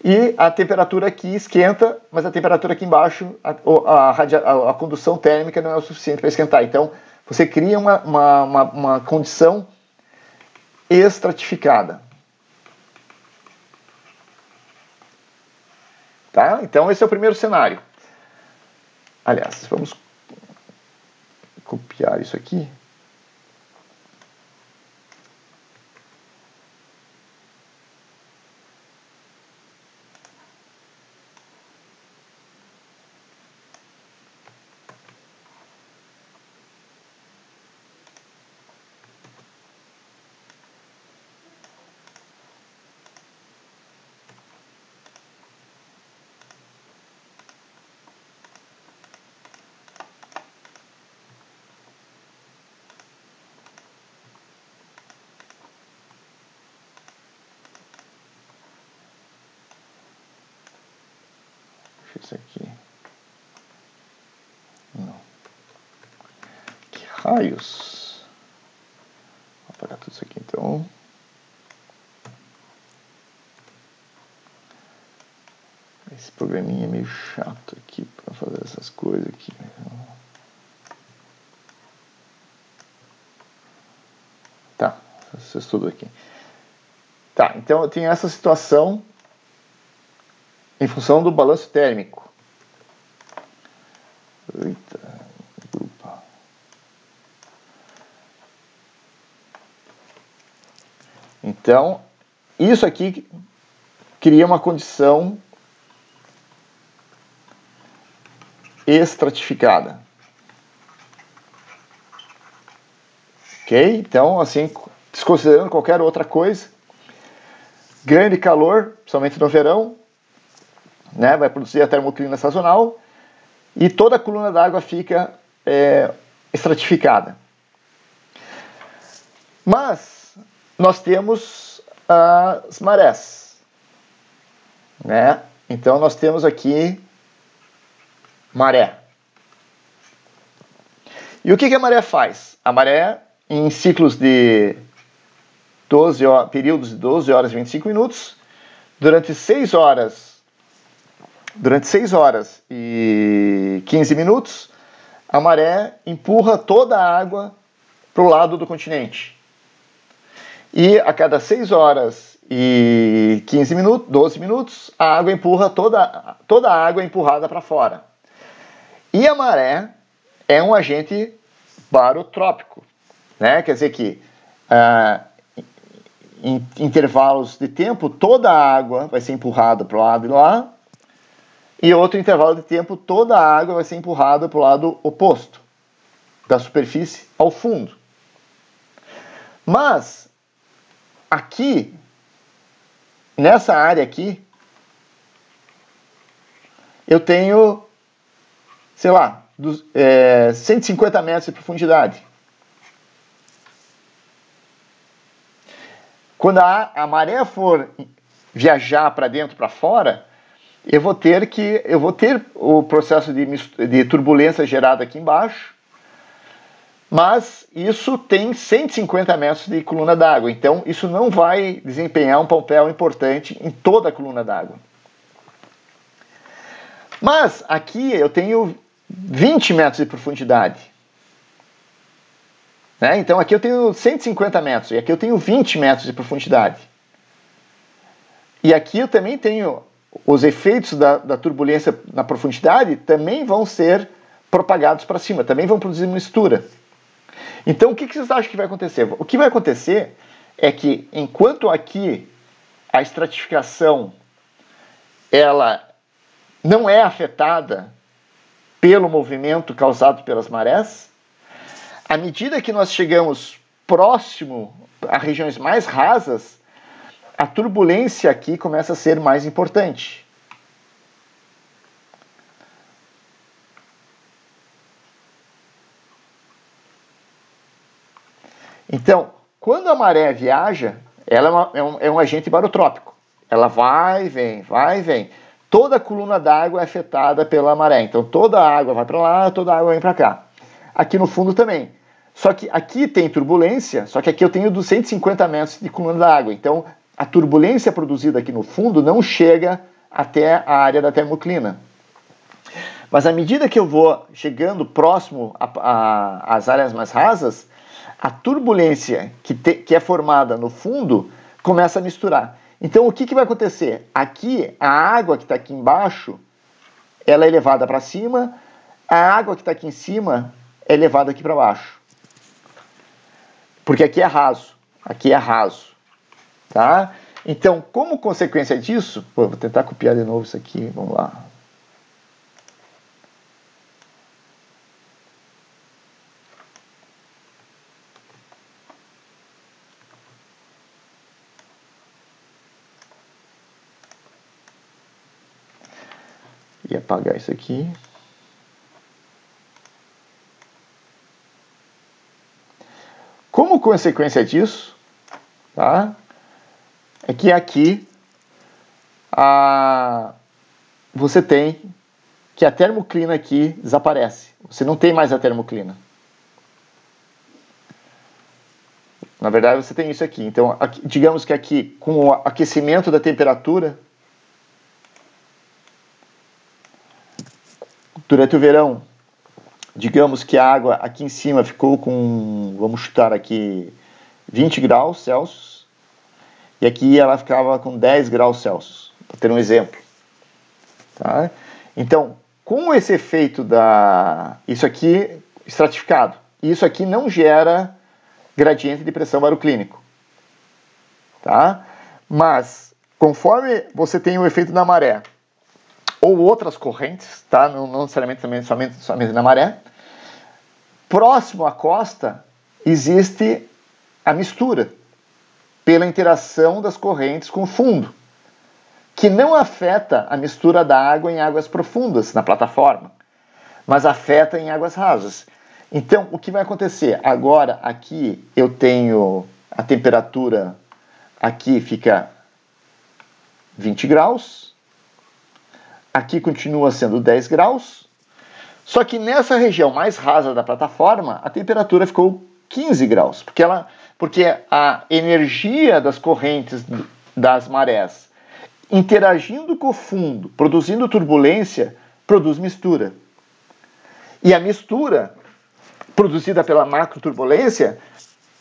e a temperatura aqui esquenta, mas a temperatura aqui embaixo, a condução térmica não é o suficiente para esquentar. Então, você cria uma condição estratificada. Tá? Então, esse é o primeiro cenário. Aliás, vamos copiar isso aqui. Isso aqui. Não. Que raios. Vou apagar tudo isso aqui então. Esse programinha é meio chato aqui para fazer essas coisas aqui. Tá, isso é tudo aqui. Tá, então eu tenho essa situação em função do balanço térmico. Eita, grupo. Então, isso aqui cria uma condição estratificada. Ok? Então, assim, desconsiderando qualquer outra coisa, ganho de calor, principalmente no verão, né, vai produzir a termoclina sazonal e toda a coluna d'água fica estratificada. Mas nós temos as marés, né? Então nós temos aqui maré. E o que a maré faz? A maré, em ciclos de 12 horas, períodos de 12 horas e 25 minutos, durante 6 horas e 15 minutos, a maré empurra toda a água para o lado do continente. E a cada 6 horas e 15 minutos, 12 minutos, a água empurra toda a água é empurrada para fora. E a maré é um agente barotrópico, né? Quer dizer que em intervalos de tempo, toda a água vai ser empurrada para o lado de lá, e outro intervalo de tempo, toda a água vai ser empurrada para o lado oposto, da superfície ao fundo. Mas, aqui, nessa área aqui, eu tenho, sei lá, 150 metros de profundidade. Quando a maré for viajar para dentro, para fora, eu vou ter o processo de turbulência gerado aqui embaixo, mas isso tem 150 metros de coluna d'água, então isso não vai desempenhar um papel importante em toda a coluna d'água. Mas aqui eu tenho 20 metros de profundidade. Né? Então aqui eu tenho 150 metros e aqui eu tenho 20 metros de profundidade. E aqui eu também tenho os efeitos da turbulência na profundidade também vão ser propagados para cima, também vão produzir mistura. Então o que vocês acham que vai acontecer? O que vai acontecer é que enquanto aqui a estratificação ela não é afetada pelo movimento causado pelas marés, à medida que nós chegamos próximo a regiões mais rasas, a turbulência aqui começa a ser mais importante. Então, quando a maré viaja, ela é um agente barotrópico. Ela vai e vem, vai e vem. toda a coluna d'água é afetada pela maré. Então toda a água vai para lá, toda a água vem para cá. Aqui no fundo também. Só que aqui tem turbulência, só que aqui eu tenho 250 metros de coluna d'água. Então a turbulência produzida aqui no fundo não chega até a área da termoclina. Mas à medida que eu vou chegando próximo às áreas mais rasas, a turbulência que é formada no fundo começa a misturar. Então o que vai acontecer? Aqui, a água que está aqui embaixo, ela é levada para cima, a água que está aqui em cima é levada aqui para baixo. Porque aqui é raso, tá? Então, como consequência disso, vou tentar copiar de novo isso aqui, vamos lá. E apagar isso aqui. Como consequência disso, tá? É que aqui você tem que a termoclina aqui desaparece. Você não tem mais a termoclina. Na verdade, você tem isso aqui. Então, aqui, digamos que aqui, com o aquecimento da temperatura, durante o verão, digamos que a água aqui em cima ficou com, vamos chutar aqui, 20 graus Celsius, e aqui ela ficava com 10 graus Celsius, para ter um exemplo. Tá? Então, com esse efeito isso aqui estratificado, isso aqui não gera gradiente de pressão baroclínico. Tá? Mas, conforme você tem o efeito da maré, ou outras correntes, tá? Não necessariamente também somente na maré. Próximo à costa existe a mistura pela interação das correntes com o fundo, que não afeta a mistura da água em águas profundas na plataforma, mas afeta em águas rasas. Então, o que vai acontecer? Agora, aqui eu tenho a temperatura, aqui fica 20 graus, aqui continua sendo 10 graus, só que nessa região mais rasa da plataforma, a temperatura ficou 15 graus, porque a energia das correntes das marés interagindo com o fundo, produzindo turbulência, produz mistura. E a mistura, produzida pela macroturbulência,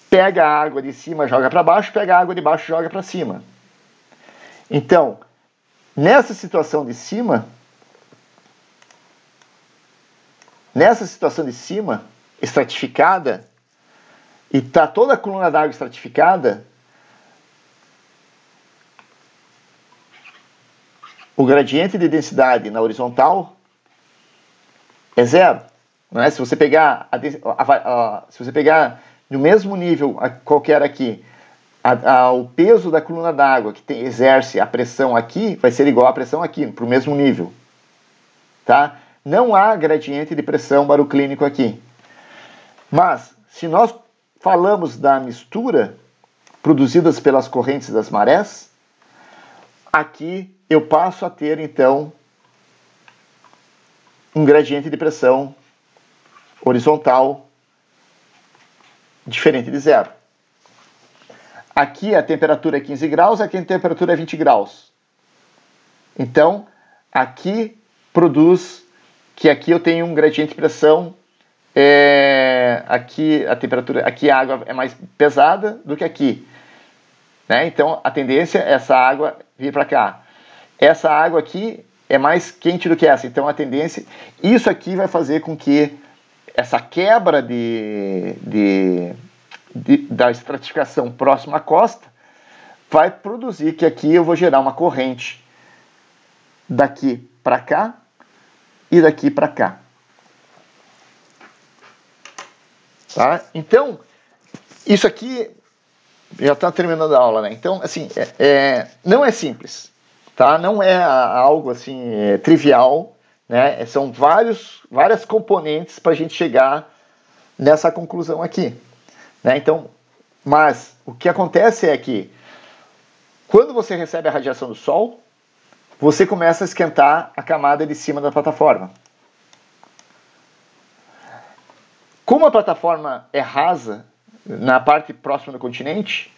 pega a água de cima, joga para baixo, pega a água de baixo, joga para cima. Então, nessa situação de cima, estratificada, e está toda a coluna d'água estratificada, o gradiente de densidade na horizontal é zero. Não é? Se você pegar no mesmo nível qualquer aqui, o peso da coluna d'água que exerce a pressão aqui vai ser igual à pressão aqui, para o mesmo nível. Tá? Não há gradiente de pressão baroclínico aqui. Mas, se nós falamos da mistura produzidas pelas correntes das marés, aqui eu passo a ter, então, um gradiente de pressão horizontal diferente de zero. Aqui a temperatura é 15 graus, aqui a temperatura é 20 graus. Então, aqui produz que aqui eu tenho um gradiente de pressão, aqui a água é mais pesada do que aqui. Né? Então, a tendência é essa água vir para cá. Essa água aqui é mais quente do que essa. Então, a tendência... Isso aqui vai fazer com que essa quebra da estratificação próxima à costa vai produzir que aqui eu vou gerar uma corrente daqui para cá e daqui para cá. Tá? Então, isso aqui já está terminando a aula, né? Então, assim, não é simples, tá? Não é algo assim trivial, né? São várias componentes para a gente chegar nessa conclusão aqui, né? Então, mas o que acontece é que quando você recebe a radiação do Sol, você começa a esquentar a camada de cima da plataforma. Como a plataforma é rasa, na parte próxima do continente,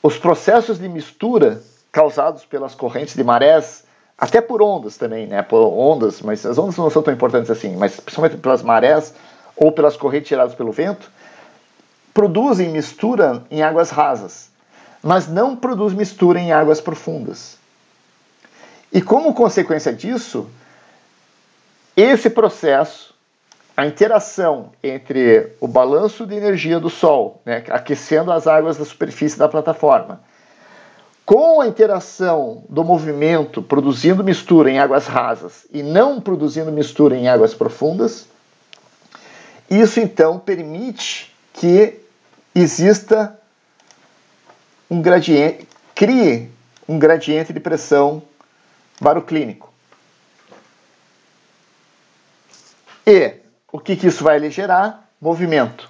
os processos de mistura causados pelas correntes de marés, até por ondas também, né? Por ondas, mas as ondas não são tão importantes assim, mas principalmente pelas marés ou pelas correntes geradas pelo vento, produzem mistura em águas rasas, mas não produz mistura em águas profundas. E como consequência disso, esse processo, a interação entre o balanço de energia do Sol, né, aquecendo as águas da superfície da plataforma, com a interação do movimento produzindo mistura em águas rasas e não produzindo mistura em águas profundas, isso então permite que exista um gradiente, crie um gradiente de pressão baroclínico. E o que isso vai lhe gerar? Movimento.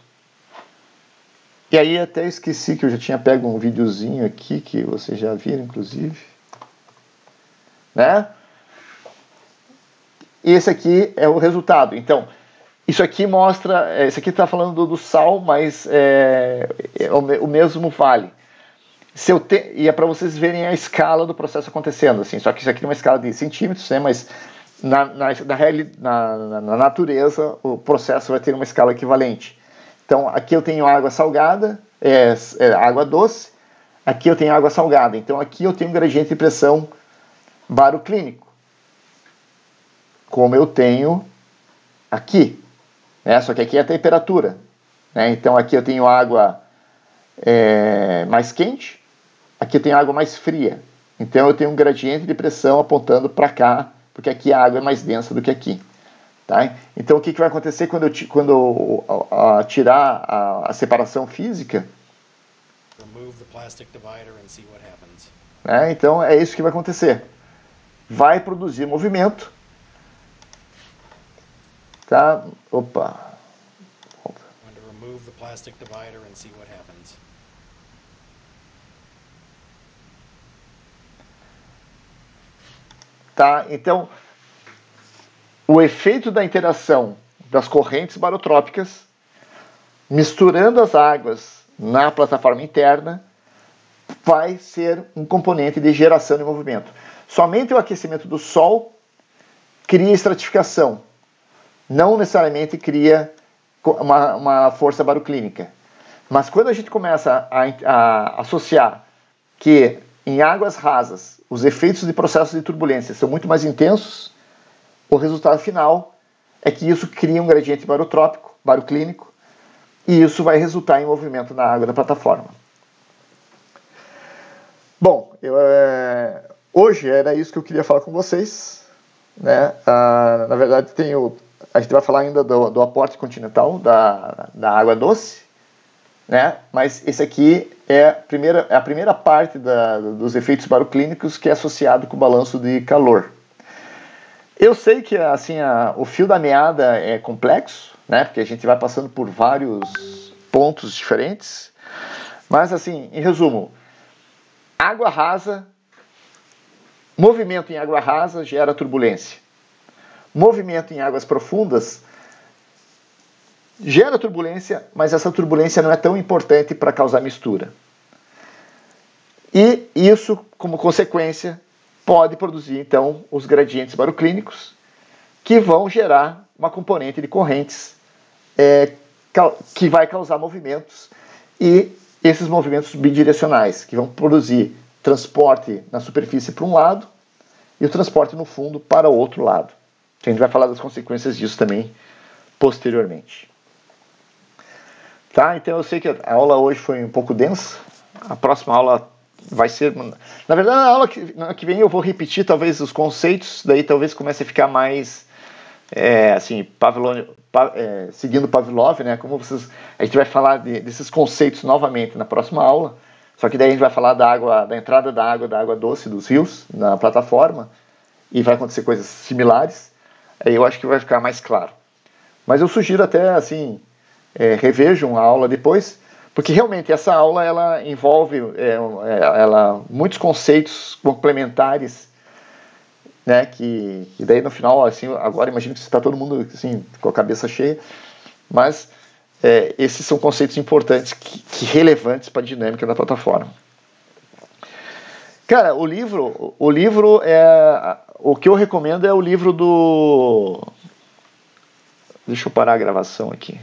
E aí até esqueci que eu já tinha pego um videozinho aqui, que vocês já viram, inclusive. Né? E esse aqui é o resultado. Então, isso aqui mostra... Esse aqui está falando do sal, mas o mesmo vale. E é para vocês verem a escala do processo acontecendo. Assim, só que isso aqui é uma escala de centímetros, né? Mas na natureza o processo vai ter uma escala equivalente. Então aqui eu tenho água salgada, água doce, aqui eu tenho água salgada. Então aqui eu tenho um gradiente de pressão baroclínico, como eu tenho aqui, né? Só que aqui é a temperatura, né? Então aqui eu tenho água mais quente, aqui eu tenho água mais fria. Então eu tenho um gradiente de pressão apontando para cá, porque aqui a água é mais densa do que aqui. Tá? Então o que vai acontecer quando eu tirar a separação física? Então é isso que vai acontecer. Vai produzir movimento. Tá? Opa. Tá? Então, o efeito da interação das correntes barotrópicas, misturando as águas na plataforma interna, vai ser um componente de geração de movimento. Somente o aquecimento do Sol cria estratificação, não necessariamente cria uma força baroclínica. Mas quando a gente começa a associar que em águas rasas os efeitos de processos de turbulência são muito mais intensos, o resultado final é que isso cria um gradiente barotrópico, baroclínico, e isso vai resultar em movimento na água da plataforma. Bom, hoje era isso que eu queria falar com vocês. Né? Na verdade, a gente vai falar ainda do aporte continental da água doce, né? Mas esse aqui é a primeira parte dos efeitos baroclínicos que é associado com o balanço de calor. Eu sei que assim, o fio da meada é complexo, né? Porque a gente vai passando por vários pontos diferentes, mas assim, em resumo, água rasa, movimento em água rasa gera turbulência. Movimento em águas profundas gera turbulência, mas essa turbulência não é tão importante para causar mistura. E isso, como consequência, pode produzir, então, os gradientes baroclínicos, que vão gerar uma componente de correntes que vai causar movimentos, e esses movimentos bidirecionais, que vão produzir transporte na superfície para um lado e o transporte no fundo para o outro lado. A gente vai falar das consequências disso também posteriormente. Tá? Então eu sei que a aula hoje foi um pouco densa. A próxima aula vai ser... Na verdade, na aula que vem eu vou repetir talvez os conceitos, daí talvez comece a ficar mais assim, seguindo Pavlov, né? Como a gente vai falar desses conceitos novamente na próxima aula, só que daí a gente vai falar da entrada da água doce dos rios na plataforma, e vai acontecer coisas similares, aí eu acho que vai ficar mais claro. Mas eu sugiro até, assim, revejam a aula depois, porque realmente essa aula ela envolve muitos conceitos complementares né? E daí no final, assim, agora imagino que está todo mundo assim, com a cabeça cheia, mas esses são conceitos importantes, que relevantes para a dinâmica da plataforma. Cara, o livro o que eu recomendo é o livro do... Deixa eu parar a gravação aqui.